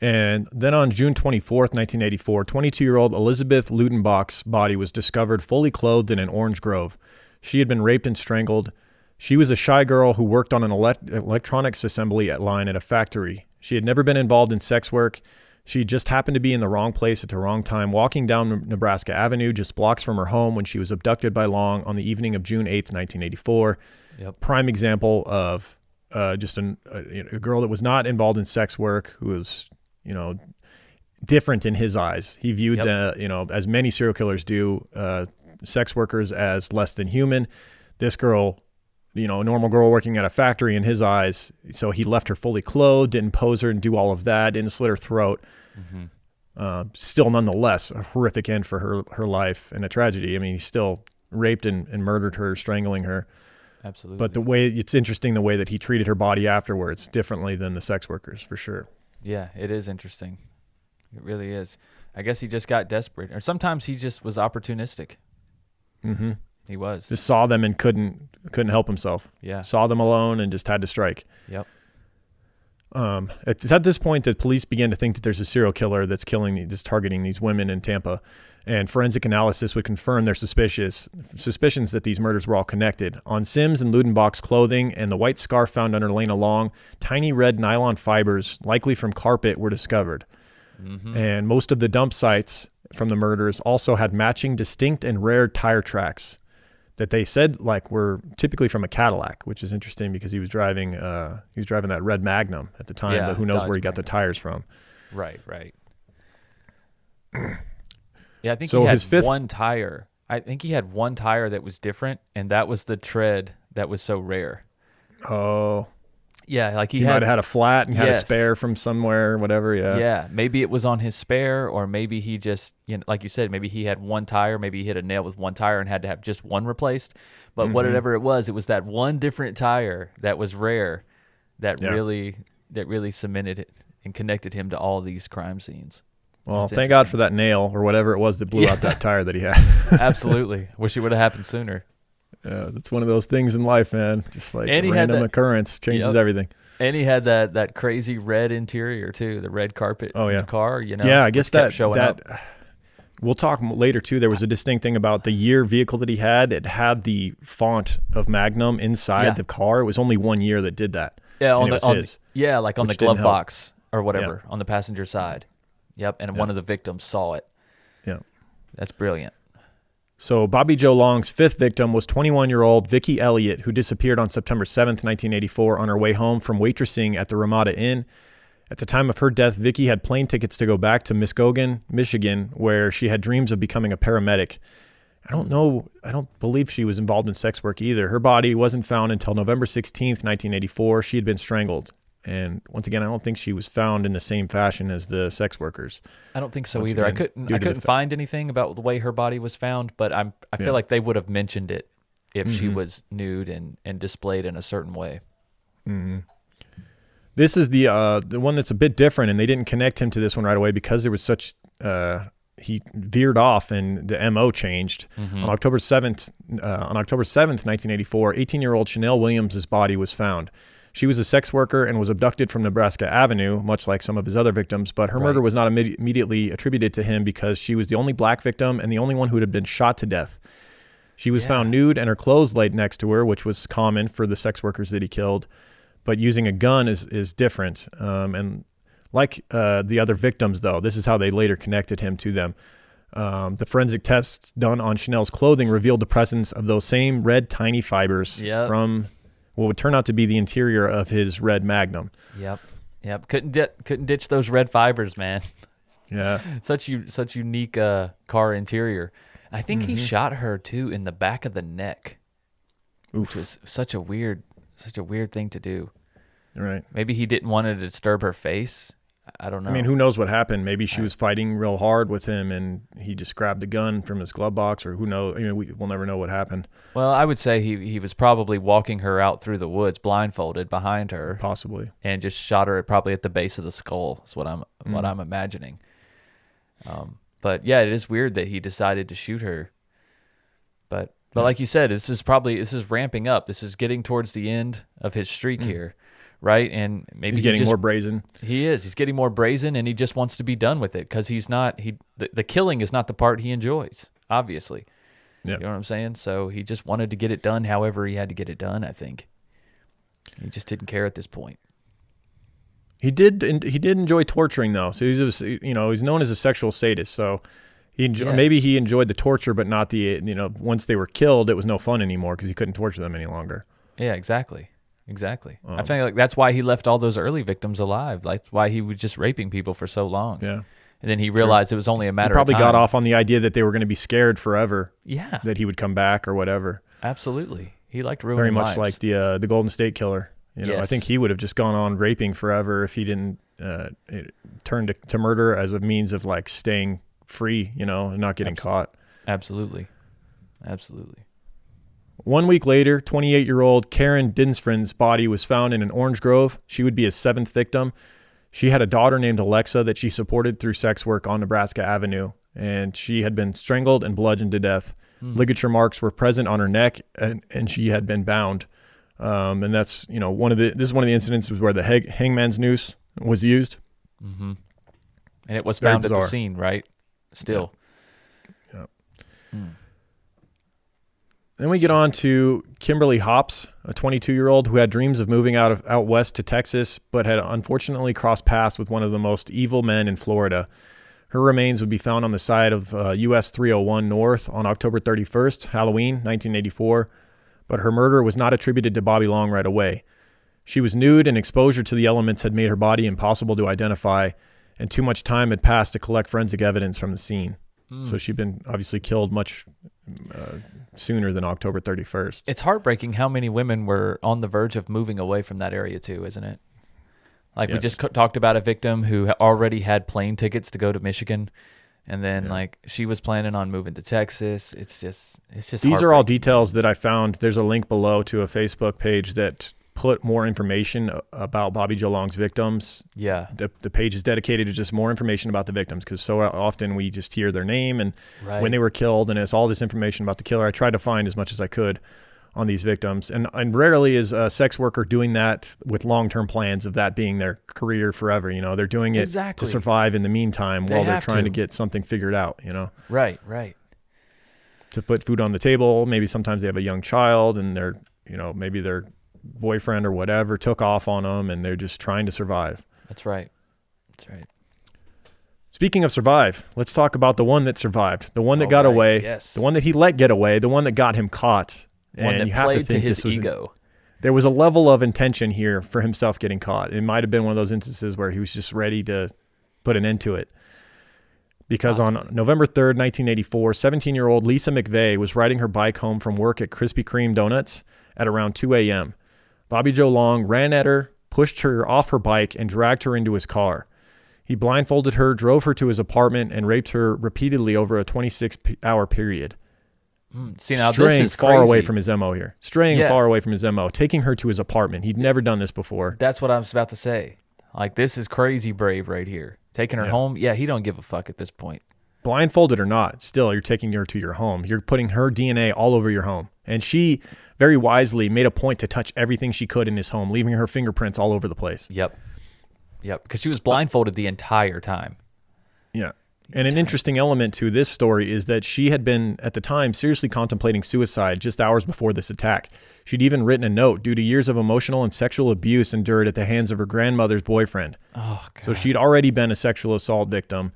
And then on June 24th, 1984, 22-year-old Elizabeth Ludenbach's body was discovered fully clothed in an orange grove. She had been raped and strangled. She was a shy girl who worked on an electronics assembly line at a factory. She had never been involved in sex work. She just happened to be in the wrong place at the wrong time, walking down Nebraska Avenue just blocks from her home when she was abducted by Long on the evening of June 8th, 1984. Yep. Prime example of just a girl that was not involved in sex work, who was, different in his eyes. He viewed as many serial killers do, sex workers as less than human. This girl, a normal girl working at a factory in his eyes. So he left her fully clothed, didn't pose her and do all of that, didn't slit her throat. Still, nonetheless, a horrific end for her life and a tragedy. I mean, he still raped and murdered her, strangling her. Absolutely. But it's interesting the way that he treated her body afterwards, differently than the sex workers, for sure. Yeah, it is interesting. It really is. I guess he just got desperate, or sometimes he just was opportunistic. Mm-hmm. He was. Just saw them and couldn't help himself. Yeah. Saw them alone and just had to strike. Yep. It's at this point that police began to think that there's a serial killer that's targeting these women in Tampa, and forensic analysis would confirm their suspicions that these murders were all connected. On Sims and Ludenbach's clothing and the white scarf found under Lena Long, tiny red nylon fibers, likely from carpet, were discovered. Mm-hmm. And most of the dump sites from the murders also had matching distinct and rare tire tracks that they said were typically from a Cadillac, which is interesting because he was driving that red Magnum at the time, but who knows where he got the tires from. Right. Yeah, I think so he had his fifth one tire. I think he had one tire that was different, and that was the tread that was so rare. Oh. Yeah, like he might have had a flat and had a Yes. spare from somewhere, whatever, yeah. Yeah, maybe it was on his spare, or maybe he just, like you said, maybe he had one tire, maybe he hit a nail with one tire and had to have just one replaced. But whatever it was that one different tire that was rare that really cemented it and connected him to all these crime scenes. Well, That's thank God for that nail or whatever it was that blew out that tire that he had. Absolutely. Wish it would have happened sooner. Yeah, that's one of those things in life, man. Just like And a he had random that- occurrence changes everything. And he had that crazy red interior too, the red carpet in the car, Yeah, I guess which kept showing up. We'll talk later too. There was a distinct thing about the year vehicle that he had. It had the font of Magnum inside the car. It was only 1 year that did that. Yeah, on the glove help. box or whatever on the passenger side. Yep, and one of the victims saw it. Yeah. That's brilliant. So Bobby Joe Long's fifth victim was 21-year-old Vicki Elliott, who disappeared on September 7th, 1984 on her way home from waitressing at the Ramada Inn. At the time of her death, Vicki had plane tickets to go back to Muskegon, Michigan, where she had dreams of becoming a paramedic. I don't believe she was involved in sex work either. Her body wasn't found until November 16th, 1984. She had been strangled. And once again, I don't think she was found in the same fashion as the sex workers. I don't think so Once either. again, I couldn't find anything about the way her body was found, but I feel like they would have mentioned it if she was nude and displayed in a certain way. Mm-hmm. This is the one that's a bit different, and they didn't connect him to this one right away because there was such he veered off and the MO changed. On October 7th, 1984, 18-year-old Chanel Williams' body was found. She was a sex worker and was abducted from Nebraska Avenue, much like some of his other victims, but her murder was not immediately attributed to him because she was the only black victim and the only one who had been shot to death. She was found nude and her clothes laid next to her, which was common for the sex workers that he killed, but using a gun is different. And like the other victims, though, this is how they later connected him to them. The forensic tests done on Chanel's clothing revealed the presence of those same red tiny fibers from what would turn out to be the interior of his red Magnum. Yep. Couldn't ditch those red fibers, man. Yeah. Such unique car interior. I think he shot her too in the back of the neck. Which was such a weird thing to do. Right. Maybe he didn't want to disturb her face. I don't know. I mean, who knows what happened? Maybe she was fighting real hard with him and he just grabbed the gun from his glove box, or who knows? I mean, we'll never know what happened. Well, I would say he was probably walking her out through the woods blindfolded behind her. Possibly. And just shot her probably at the base of the skull is what I'm imagining. But yeah, it is weird that he decided to shoot her. But like you said, this is ramping up. This is getting towards the end of his streak here. right? And maybe he's getting more brazen. He is. He's getting more brazen, and he just wants to be done with it because he's not. The killing is not the part he enjoys. Obviously, yeah. You know what I'm saying? So he just wanted to get it done, however he had to get it done. I think he just didn't care at this point. He did enjoy torturing though. So he's known as a sexual sadist. So maybe he enjoyed the torture, but not the once they were killed, it was no fun anymore because he couldn't torture them any longer. Yeah, exactly. I think like that's why he left all those early victims alive. That's why he was just raping people for so long. Yeah. And then he realized it was only a matter of time. He probably got off on the idea that they were going to be scared forever. Yeah. That he would come back or whatever. Absolutely. He liked ruining very much lives. like the Golden State Killer. Yes. I think he would have just gone on raping forever if he didn't turn to murder as a means of like staying free, and not getting caught. Absolutely. 1 week later, 28-year-old Karen Dinsfrin's body was found in an orange grove. She would be his 7th victim. She had a daughter named Alexa that she supported through sex work on Nebraska Avenue, and she had been strangled and bludgeoned to death. Ligature marks were present on her neck, and she had been bound. And that's this is one of the incidents where the hangman's noose was used. Mm-hmm. And it was Very found bizarre. at the scene, right? Still. Yeah. Then we get on to Kimberly Hops, a 22-year-old who had dreams of moving out west to Texas, but had unfortunately crossed paths with one of the most evil men in Florida. Her remains would be found on the side of US 301 North on October 31st, Halloween, 1984, but her murder was not attributed to Bobby Long right away. She was nude, and exposure to the elements had made her body impossible to identify, and too much time had passed to collect forensic evidence from the scene. So she'd been obviously killed much sooner than October 31st. It's heartbreaking how many women were on the verge of moving away from that area too, isn't it? Like we just talked about a victim who already had plane tickets to go to Michigan, and then like she was planning on moving to Texas. It's just these are all details that I found. There's a link below to a Facebook page that put more information about Bobby Joe Long's victims. Yeah. The page is dedicated to just more information about the victims, because so often we just hear their name and when they were killed, and it's all this information about the killer. I tried to find as much as I could on these victims, and rarely is a sex worker doing that with long-term plans of that being their career forever. They're doing it to survive in the meantime while they're trying to get something figured out. Right. To put food on the table. Maybe sometimes they have a young child, and they're maybe their boyfriend or whatever took off on them, and they're just trying to survive. That's right. Speaking of survive, let's talk about the one that survived, the one that got away, the one that he let get away, the one that got him caught. One that you have played to think to his this was ego. There was a level of intention here for himself getting caught. It might have been one of those instances where he was just ready to put an end to it. Because on November 3rd, 1984, 17-year-old Lisa McVeigh was riding her bike home from work at Krispy Kreme Donuts at around 2 a.m. Bobby Joe Long ran at her, pushed her off her bike, and dragged her into his car. He blindfolded her, drove her to his apartment, and raped her repeatedly over a 26-hour period. See, now straying this is far crazy. away from his MO here. Far away from his MO, taking her to his apartment. He'd never done this before. That's what I was about to say. Like, this is crazy brave right here. Taking her home, he don't give a fuck at this point. Blindfolded or not, still, you're taking her to your home. You're putting her DNA all over your home. And she very wisely made a point to touch everything she could in his home, leaving her fingerprints all over the place. Yep, because she was blindfolded the entire time. Yeah. And an interesting element to this story is that she had been, at the time, seriously contemplating suicide just hours before this attack. She'd even written a note due to years of emotional and sexual abuse endured at the hands of her grandmother's boyfriend. Oh, God. So she'd already been a sexual assault victim,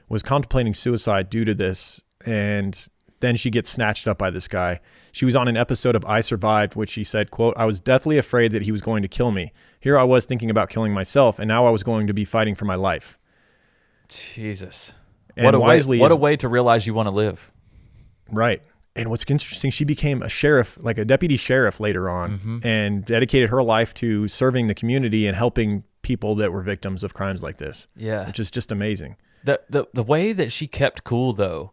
was contemplating suicide due to this, and then she gets snatched up by this guy. She was on an episode of I Survived, which she said, quote, "I was deathly afraid that he was going to kill me. Here I was thinking about killing myself, and now I was going to be fighting for my life." Jesus. And what wisely a way to realize you want to live. Right. And what's interesting, she became a sheriff, like a deputy sheriff later on, and dedicated her life to serving the community and helping people that were victims of crimes like this. Yeah. Which is just amazing. The way that she kept cool though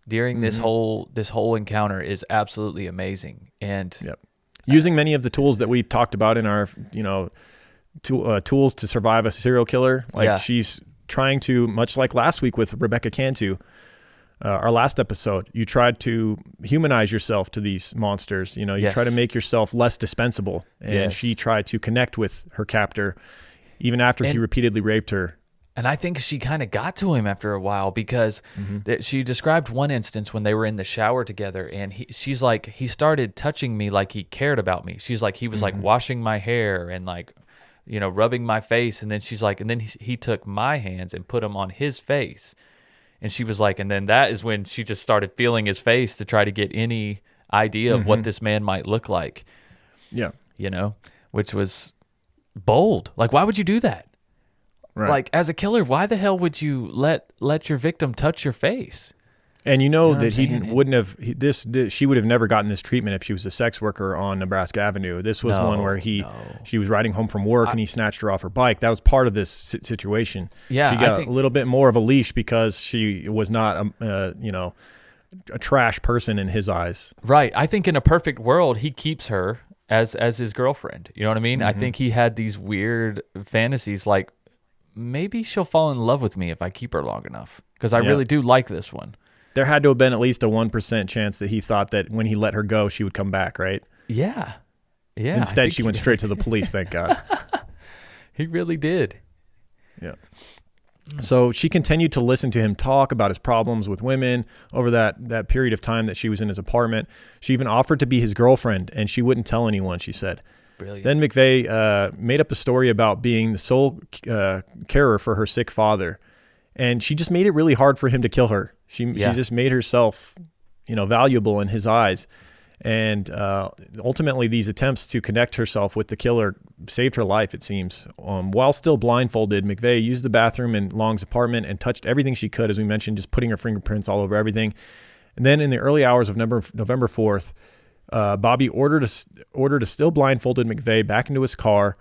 during this whole encounter is absolutely amazing. And using many of the tools that we talked about in our tools to survive a serial killer, like she's trying to, much like last week with Rebecca Cantu, our last episode, you tried to humanize yourself to these monsters. You Yes. try to make yourself less dispensable. And Yes. she tried to connect with her captor even after he repeatedly raped her. And I think she kind of got to him after a while because she described one instance when they were in the shower together, and she's like, he started touching me like he cared about me. She's like, he was like washing my hair and like, rubbing my face. And then she's like, and then he took my hands and put them on his face. And she was like, and then that is when she just started feeling his face to try to get any idea of what this man might look like. Yeah. Which was bold. Like, why would you do that? Right. Like, as a killer, why the hell would you let your victim touch your face? And that he saying? wouldn't have she would have never gotten this treatment if she was a sex worker on Nebraska Avenue. This was one where she was riding home from work and he snatched her off her bike. That was part of this situation. Yeah, she got a little bit more of a leash because she was not a trash person in his eyes. Right. I think in a perfect world, he keeps her as his girlfriend. You know what I mean? I think he had these weird fantasies like, maybe she'll fall in love with me if I keep her long enough because I really do like this one. There had to have been at least a 1% chance that he thought that when he let her go, she would come back, right? Yeah. Yeah. Instead, she went straight to the police, thank God. He really did. Yeah. So she continued to listen to him talk about his problems with women over that period of time that she was in his apartment. She even offered to be his girlfriend, and she wouldn't tell anyone, she said. Brilliant. Then McVeigh made up a story about being the sole carer for her sick father. And she just made it really hard for him to kill her. She just made herself, valuable in his eyes. And ultimately, these attempts to connect herself with the killer saved her life, it seems. While still blindfolded, McVeigh used the bathroom in Long's apartment and touched everything she could, as we mentioned, just putting her fingerprints all over everything. And then in the early hours of November 4th, Bobby ordered a still blindfolded McVeigh back into his car,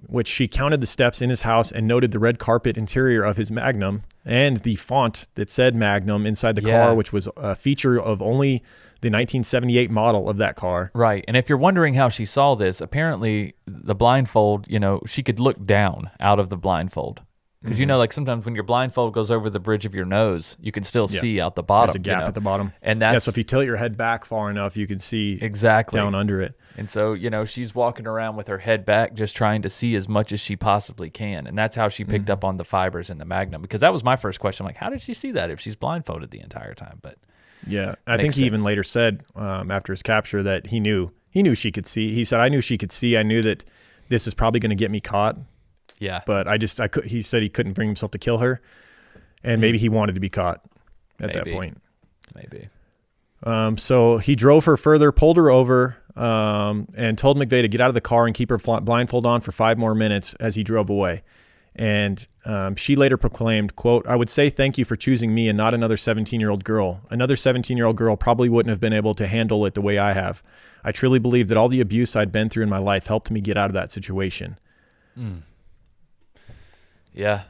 which she counted the steps in his house and noted the red carpet interior of his Magnum and the font that said Magnum inside the car, which was a feature of only the 1978 model of that car. Right. And if you're wondering how she saw this, apparently the blindfold, she could look down out of the blindfold. Because, like sometimes when your blindfold goes over the bridge of your nose, you can still see out the bottom. There's a gap at the bottom. And that's so if you tilt your head back far enough, you can see exactly down under it. And so, she's walking around with her head back, just trying to see as much as she possibly can. And that's how she picked up on the fibers in the Magnum. Because that was my first question. Like, how did she see that if she's blindfolded the entire time? But yeah, I think he even later said after his capture that he knew she could see. He said, I knew she could see. I knew that this is probably going to get me caught. Yeah. But he said he couldn't bring himself to kill her. And maybe he wanted to be caught at that point. Maybe. So he drove her further, pulled her over, and told McVeigh to get out of the car and keep her blindfold on for 5 more minutes as he drove away. And she later proclaimed, quote, I would say thank you for choosing me and not another 17-year-old girl. Another 17-year-old girl probably wouldn't have been able to handle it the way I have. I truly believe that all the abuse I'd been through in my life helped me get out of that situation. Yeah,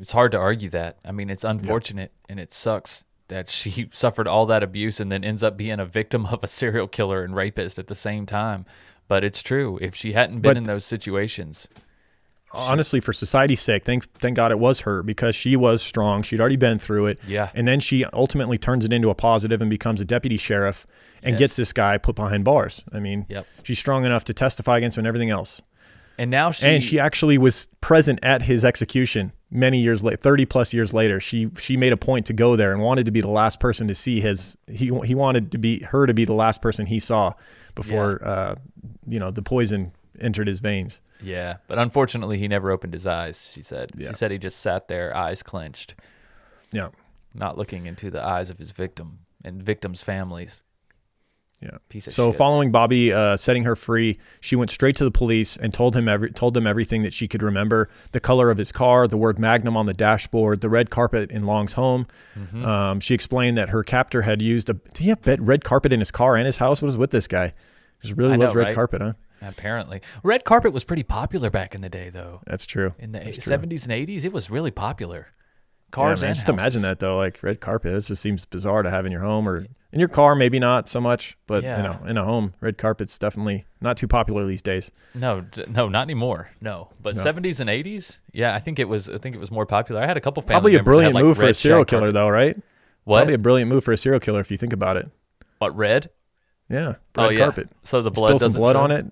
it's hard to argue that. I mean, it's unfortunate and it sucks that she suffered all that abuse and then ends up being a victim of a serial killer and rapist at the same time. But it's true. If she hadn't been in those situations... Honestly, for society's sake, thank God it was her, because she was strong. She'd already been through it. Yeah. And then she ultimately turns it into a positive and becomes a deputy sheriff and gets this guy put behind bars. I mean, she's strong enough to testify against him and everything else. And now she actually was present at his execution many years later, 30 plus years later. She made a point to go there and wanted to be the last person to see he wanted to be her to be the last person he saw before the poison entered his veins. Yeah, but unfortunately he never opened his eyes, she said. Yeah. She said he just sat there, eyes clenched. Yeah. Not looking into the eyes of his victim and victims' families. Yeah. Piece of so shit. Following Bobby setting her free, she went straight to the police and told them everything that she could remember: the color of his car, the word Magnum on the dashboard, the red carpet in Long's home. She explained that her captor had used he have red carpet in his car and his house? What is with this guy? Just really loves red carpet, huh? Apparently. Red carpet was pretty popular back in the day, though. That's true. In the 70s and 80s, it was really popular. Cars and just houses. Imagine that, though, like red carpet. This just seems bizarre to have in your home, or in your car, maybe not so much, but in a home, red carpet's definitely not too popular these days. No, not anymore. No, but 70s and 80s, I think it was more popular. I had a couple family probably a members that had, brilliant move for a serial killer, though, right? What? Probably a brilliant move for a serial killer if you think about it. What, red? Yeah, Oh, red yeah. carpet. So the You blood spill some doesn't blood show? on it,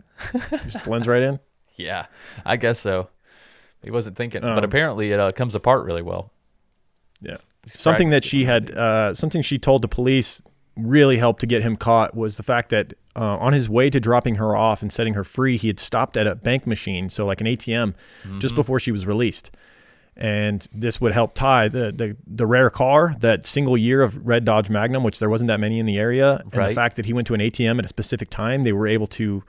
just blends right in. Yeah, I guess so. He wasn't thinking, but apparently it comes apart really well. Yeah. Something that she had, something she told the police really helped to get him caught was the fact that on his way to dropping her off and setting her free, he had stopped at a bank machine, so like an ATM, just before she was released. And this would help tie the rare car, that single year of red Dodge Magnum, which there wasn't that many in the area, and the fact that he went to an ATM at a specific time, they were able to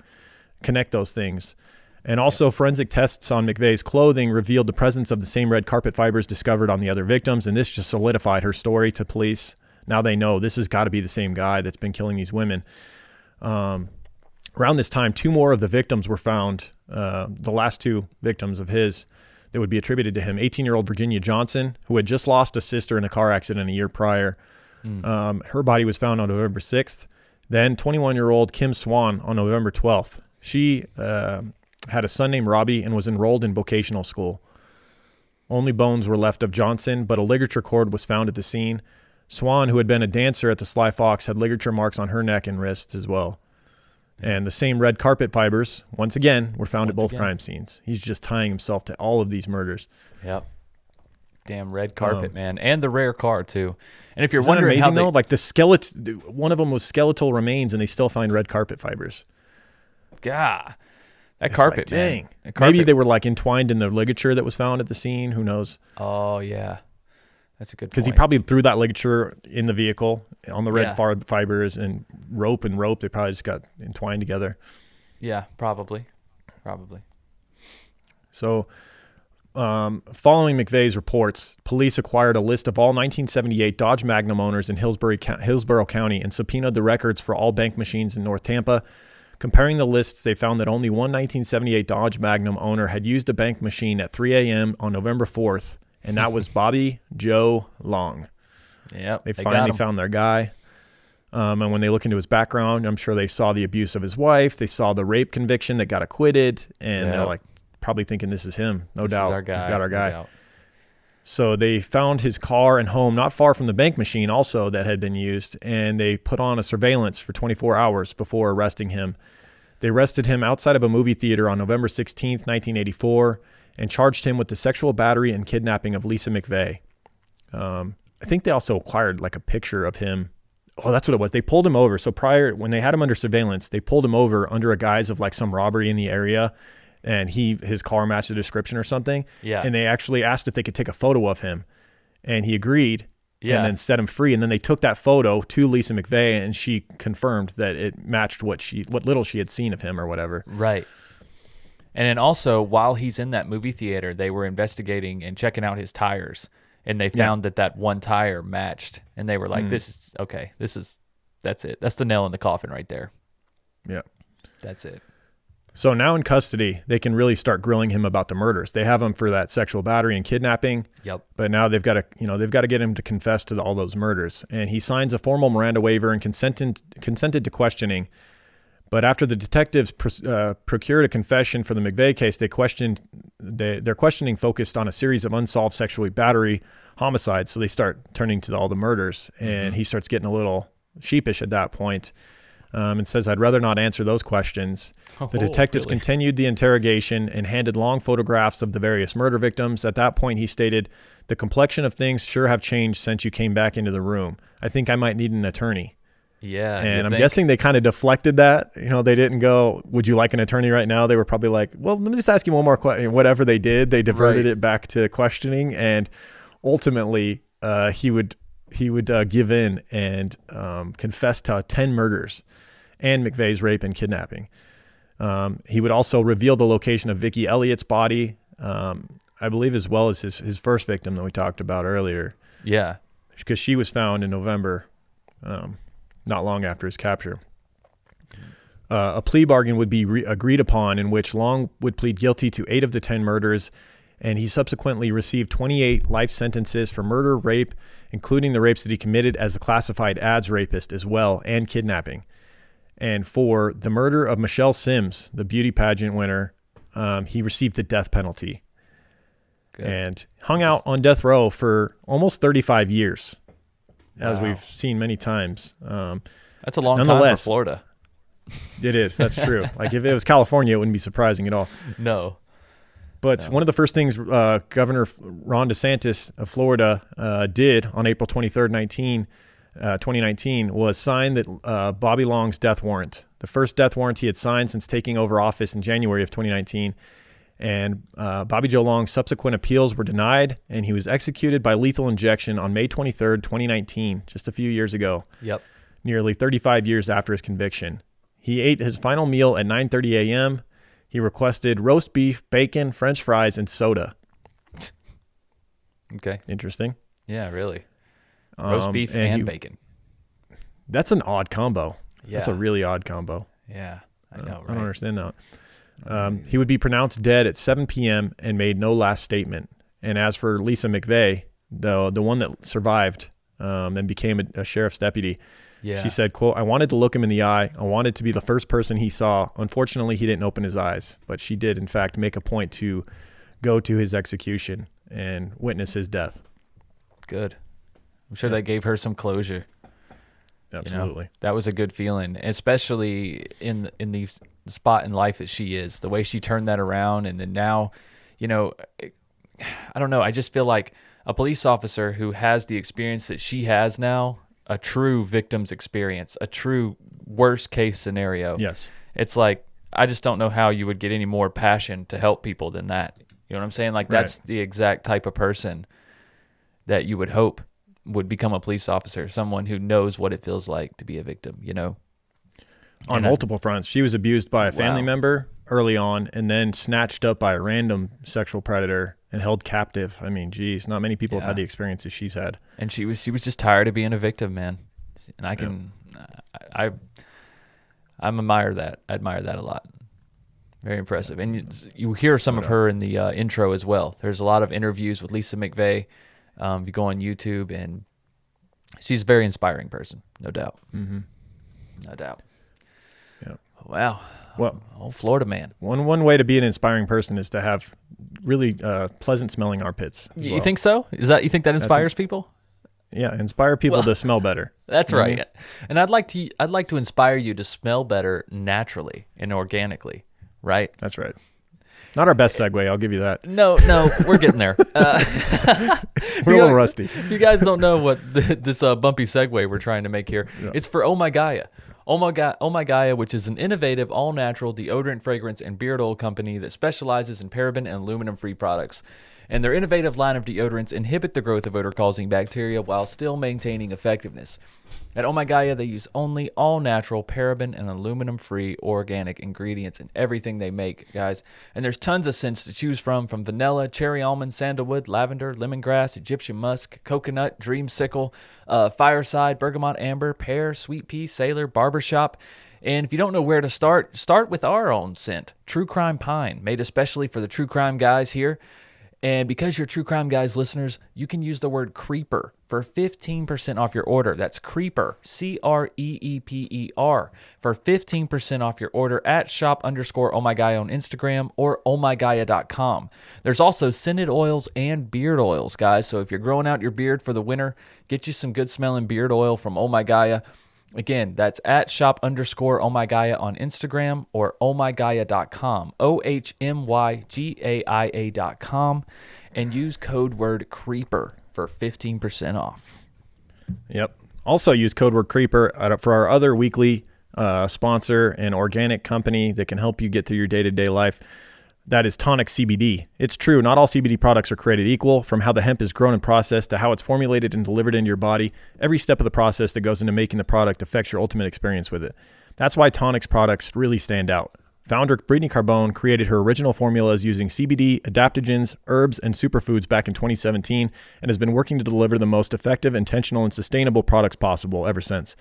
connect those things. And also, forensic tests on McVeigh's clothing revealed the presence of the same red carpet fibers discovered on the other victims, and this just solidified her story to police. Now they know this has got to be the same guy that's been killing these women. Around this time, 2 more of the victims were found, the last 2 victims of his that would be attributed to him. 18-year-old Virginia Johnson, who had just lost a sister in a car accident a year prior. Her body was found on November 6th. Then 21-year-old Kim Swan on November 12th. She had a son named Robbie and was enrolled in vocational school. Only bones were left of Johnson, but a ligature cord was found at the scene. Swan, who had been a dancer at the Sly Fox, had ligature marks on her neck and wrists as well. And the same red carpet fibers, once again, were found at both crime scenes. He's just tying himself to all of these murders. Yep. Damn red carpet, man. And the rare car, too. And if you're Isn't that wondering amazing, how though? Like the skeleton, one of them was skeletal remains, and they still find red carpet fibers. God. That It's carpet, like, dang. man. That carpet. Maybe they were like entwined in the ligature that was found at the scene. Who knows? Oh, yeah. That's a good point. Because he probably threw that ligature in the vehicle on the red fibers and rope. They probably just got entwined together. Yeah, probably. So, following McVeigh's reports, police acquired a list of all 1978 Dodge Magnum owners in Hillsborough County and subpoenaed the records for all bank machines in North Tampa. Comparing the lists, they found that only one 1978 Dodge Magnum owner had used a bank machine at 3 a.m. on November 4th, and that was Bobby Joe Long. Yep, they finally found their guy. And when they look into his background, I'm sure they saw the abuse of his wife. They saw the rape conviction that got acquitted, and they're like probably thinking this is him. No doubt. Is our guy. We've got our guy. No doubt. So they found his car and home not far from the bank machine also that had been used, and they put on a surveillance for 24 hours before arresting him. They arrested him outside of a movie theater on November 16th, 1984, and charged him with the sexual battery and kidnapping of Lisa McVeigh. I think they also acquired like a picture of him. Oh, that's what it was. They pulled him over. So when they had him under surveillance, they pulled him over under a guise of like some robbery in the area, and his car matched the description or something. Yeah. And they actually asked if they could take a photo of him, and he agreed. Yeah. And then set him free. And then they took that photo to Lisa McVeigh, and she confirmed that it matched what little she had seen of him or whatever. Right. And then also, while he's in that movie theater, they were investigating and checking out his tires, and they found that one tire matched, and they were like, that's it. That's the nail in the coffin right there. Yeah. That's it. So now in custody, they can really start grilling him about the murders. They have him for that sexual battery and kidnapping. Yep. But now they've got to get him to confess to all those murders. And he signs a formal Miranda waiver and consented to questioning. But after the detectives procured a confession for the McVeigh case, their questioning focused on a series of unsolved sexual battery homicides. So they start turning to all the murders, and he starts getting a little sheepish at that point. And says, I'd rather not answer those questions. The detectives continued the interrogation and handed long photographs of the various murder victims. At that point, he stated, the complexion of things sure have changed since you came back into the room. I think I might need an attorney. Yeah. And I'm guessing they kind of deflected that. They didn't go, would you like an attorney right now? They were probably like, well, let me just ask you one more question. Whatever they did, they diverted it back to questioning. And ultimately, he would give in and confess to 10 murders and McVeigh's rape and kidnapping. He would also reveal the location of Vicky Elliott's body, I believe, as well as his first victim that we talked about earlier. Yeah. Because she was found in November, not long after his capture. A plea bargain would be agreed upon in which Long would plead guilty to 8 of the 10 murders, and he subsequently received 28 life sentences for murder, rape, including the rapes that he committed as a classified ads rapist as well, and kidnapping. And for the murder of Michelle Sims, the beauty pageant winner, he received the death penalty. Good. And hung out on death row for almost 35 years. as Wow. we've seen many times. That's a long time for Nonetheless, Florida. It is. That's true. Like if it was California, it wouldn't be surprising at all. No. But one of the first things Governor Ron DeSantis of Florida did on April 23rd, 2019, was sign that Bobby Long's death warrant, the first death warrant he had signed since taking over office in January of 2019. And Bobby Joe Long's subsequent appeals were denied, and he was executed by lethal injection on May 23rd, 2019, just a few years ago. Yep. Nearly 35 years after his conviction. He ate his final meal at 9:30 a.m. He requested roast beef, bacon, French fries, and soda. Okay. Interesting. Yeah, really. Roast beef and bacon. That's an odd combo. Yeah. That's a really odd combo. Yeah, I know, right? I don't understand that. He would be pronounced dead at 7 p.m. and made no last statement. And as for Lisa McVeigh, the one that survived and became a sheriff's deputy, Yeah. she said, quote, "I wanted to look him in the eye. I wanted to be the first person he saw. Unfortunately, he didn't open his eyes, but she did, in fact, make a point to go to his execution and witness his death." Good. I'm sure that gave her some closure. Absolutely. That was a good feeling, especially in the spot in life that she is, the way she turned that around. And then now, I don't know. I just feel like a police officer who has the experience that she has now, a true victim's experience, a true worst case scenario. Yes. It's like, I just don't know how you would get any more passion to help people than that. You know what I'm saying? Like that's the exact type of person that you would hope would become a police officer, someone who knows what it feels like to be a victim, On multiple fronts. She was abused by a family member early on and then snatched up by a random sexual predator and held captive. I mean, geez, not many people have had the experiences she's had. And she was just tired of being a victim, man. And I admire that. I admire that a lot. Very impressive. And you hear some of her in the intro as well. There's a lot of interviews with Lisa McVeigh. You go on YouTube, and she's a very inspiring person, no doubt. Mm-hmm. No doubt. Yeah. Wow. Well, old Florida man. One way to be an inspiring person is to have really pleasant smelling armpits. You think so? You think that inspires people? Yeah, inspire people to smell better. That's You know what right. I mean? And I'd like to inspire you to smell better naturally and organically, right? That's right. Not our best segue, I'll give you that. No, we're getting there. We're a little rusty. You guys don't know what this bumpy segue we're trying to make here. Yeah. It's for Oh My Gaia. Oh My Gaia, which is an innovative, all-natural deodorant, fragrance, and beard oil company that specializes in paraben and aluminum-free products. And their innovative line of deodorants inhibit the growth of odor-causing bacteria while still maintaining effectiveness. At Oh My Gaia, they use only all-natural, paraben, and aluminum-free organic ingredients in everything they make, guys. And there's tons of scents to choose from vanilla, cherry almond, sandalwood, lavender, lemongrass, Egyptian musk, coconut, dreamsicle, fireside, bergamot amber, pear, sweet pea, sailor, barbershop. And if you don't know where to start with our own scent, True Crime Pine, made especially for the True Crime guys here. And because you're True Crime Guys listeners, you can use the word Creeper for 15% off your order. That's Creeper, Creeper, for 15% off your order at shop_ohmygaia on Instagram or ohmygaia.com. There's also scented oils and beard oils, guys. So if you're growing out your beard for the winter, get you some good smelling beard oil from Oh My Gaia. Again, that's at shop_ohmygaia on Instagram or ohmygaia.com, ohmygaia.com, and use code word CREEPER for 15% off. Yep. Also use code word CREEPER for our other weekly sponsor and organic company that can help you get through your day-to-day life. That is Tonic CBD. It's true, not all CBD products are created equal. From how the hemp is grown and processed to how it's formulated and delivered into your body, every step of the process that goes into making the product affects your ultimate experience with it. That's why Tonic's products really stand out. Founder Brittany Carbone created her original formulas using CBD, adaptogens, herbs, and superfoods back in 2017 and has been working to deliver the most effective, intentional, and sustainable products possible ever since.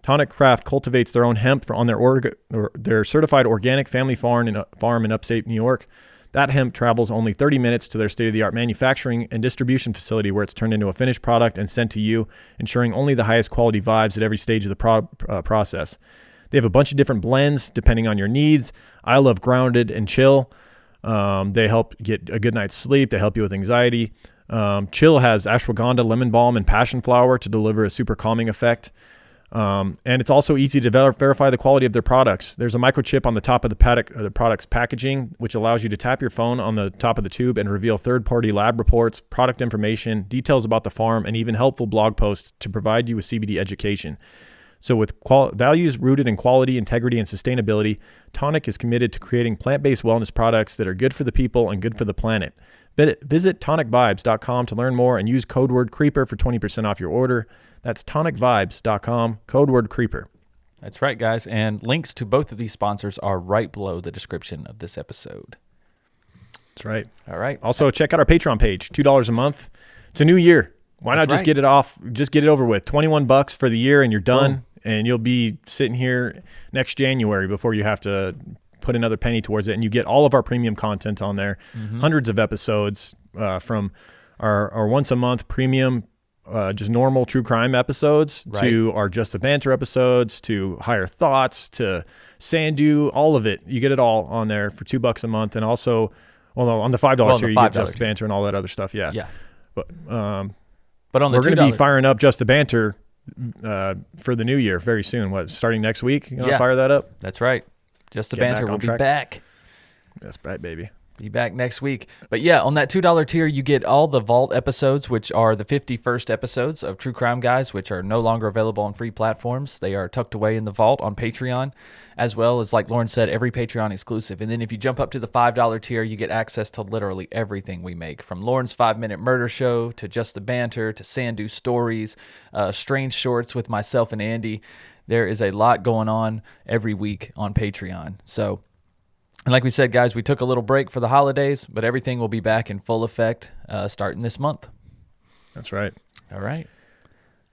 Tonic Craft cultivates their own hemp on their certified organic family farm in upstate New York. That hemp travels only 30 minutes to their state-of-the-art manufacturing and distribution facility where it's turned into a finished product and sent to you, ensuring only the highest quality vibes at every stage of the process. They have a bunch of different blends depending on your needs. I love grounded and chill. They help get a good night's sleep. They help you with anxiety. Chill has ashwagandha, lemon balm, and passion flower to deliver a super calming effect. And it's also easy to verify the quality of their products. There's a microchip on the top of the product's packaging, which allows you to tap your phone on the top of the tube and reveal third-party lab reports, product information, details about the farm, and even helpful blog posts to provide you with CBD education. So with values rooted in quality, integrity, and sustainability, Tonic is committed to creating plant-based wellness products that are good for the people and good for the planet. Visit tonicvibes.com to learn more and use code word CREEPER for 20% off your order. That's tonicvibes.com, code word CREEPER. That's right, guys. And links to both of these sponsors are right below the description of this episode. That's right. All right. Also, check out our Patreon page, $2 a month. It's a new year. Why not just get it off? Just get it over with. $21 for the year and you're done. And you'll be sitting here next January before you have to put another penny towards it. And you get all of our premium content on there. Hundreds of episodes from our once a month premium, just normal true crime episodes to our Just the Banter episodes to Higher Thoughts to Sandu, all of it. You get it all on there for $2 a month. And also, on the $5 tier, you get Just the Banter and all that other stuff. Yeah. But on the we're going to be firing up Just the Banter for the new year very soon. Starting next week? You know, fire that up? That's right. Just the Banter will be back. That's right, baby. Be back next week. But yeah, on that $2 tier, you get all the Vault episodes, which are the 51st episodes of True Crime Guys, which are no longer available on free platforms. They are tucked away in the Vault on Patreon, as well as, like Lauren said, every Patreon exclusive. And then if you jump up to the $5 tier, you get access to literally everything we make, from Lauren's 5-Minute Murder Show to Just the Banter to Sandu Stories, Strange Shorts with myself and Andy. There is a lot going on every week on Patreon. So, and like we said, guys, we took a little break for the holidays, but everything will be back in full effect starting this month. That's right. All right.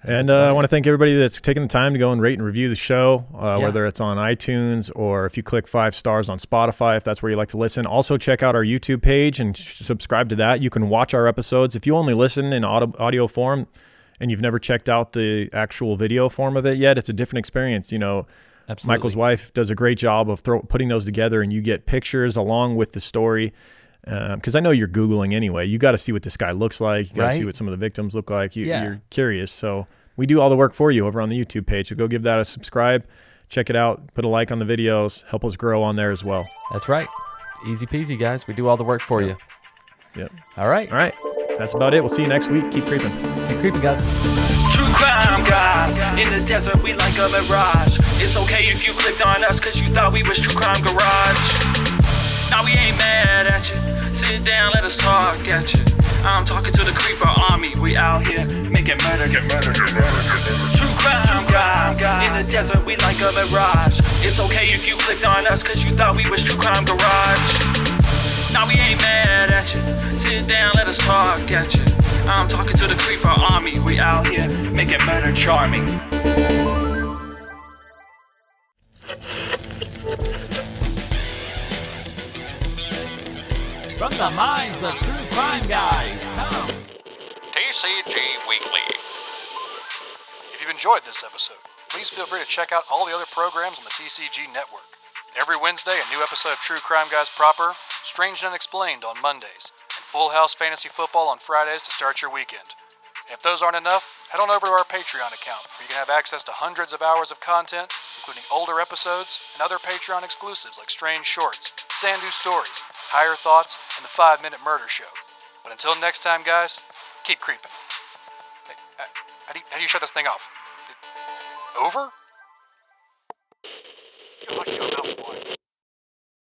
And I want to thank everybody that's taken the time to go and rate and review the show, whether it's on iTunes or if you click 5 stars on Spotify, if that's where you like to listen. Also, check out our YouTube page and subscribe to that. You can watch our episodes. If you only listen in audio form and you've never checked out the actual video form of it yet, it's a different experience. You know, Absolutely. Michael's wife does a great job of putting those together, and you get pictures along with the story. Because I know you're Googling anyway. You got to see what this guy looks like. You got to see what some of the victims look like. You're curious. So we do all the work for you over on the YouTube page. So go give that a subscribe. Check it out. Put a like on the videos. Help us grow on there as well. That's right. Easy peasy, guys. We do all the work for you. Yep. All right. All right. That's about it. We'll see you next week. Keep creeping. Keep creeping, guys. True crime guys, in the desert we like a mirage. It's okay if you clicked on us cause you thought we was True Crime Garage. Now we ain't mad at you, sit down, let us talk at you. I'm talking to the creeper army, we out here making murder, get murder, get murder. True crime guys, in the desert we like a mirage. It's okay if you clicked on us cause you thought we was True Crime Garage. Now we ain't mad at you, sit down, let us talk at you. I'm talking to the creeper army, we out here making murder charming. From the minds of True Crime Guys, come TCG Weekly. If you've enjoyed this episode, please feel free to check out all the other programs on the TCG network. Every Wednesday, a new episode of True Crime Guys proper, Strange and Unexplained on Mondays, and Full House Fantasy Football on Fridays to start your weekend. And if those aren't enough, head on over to our Patreon account, where you can have access to hundreds of hours of content, including older episodes and other Patreon exclusives like Strange Shorts, Sandu Stories, Higher Thoughts, and the 5-Minute Murder Show. But until next time, guys, keep creeping. Hey, how do you shut this thing off? Over?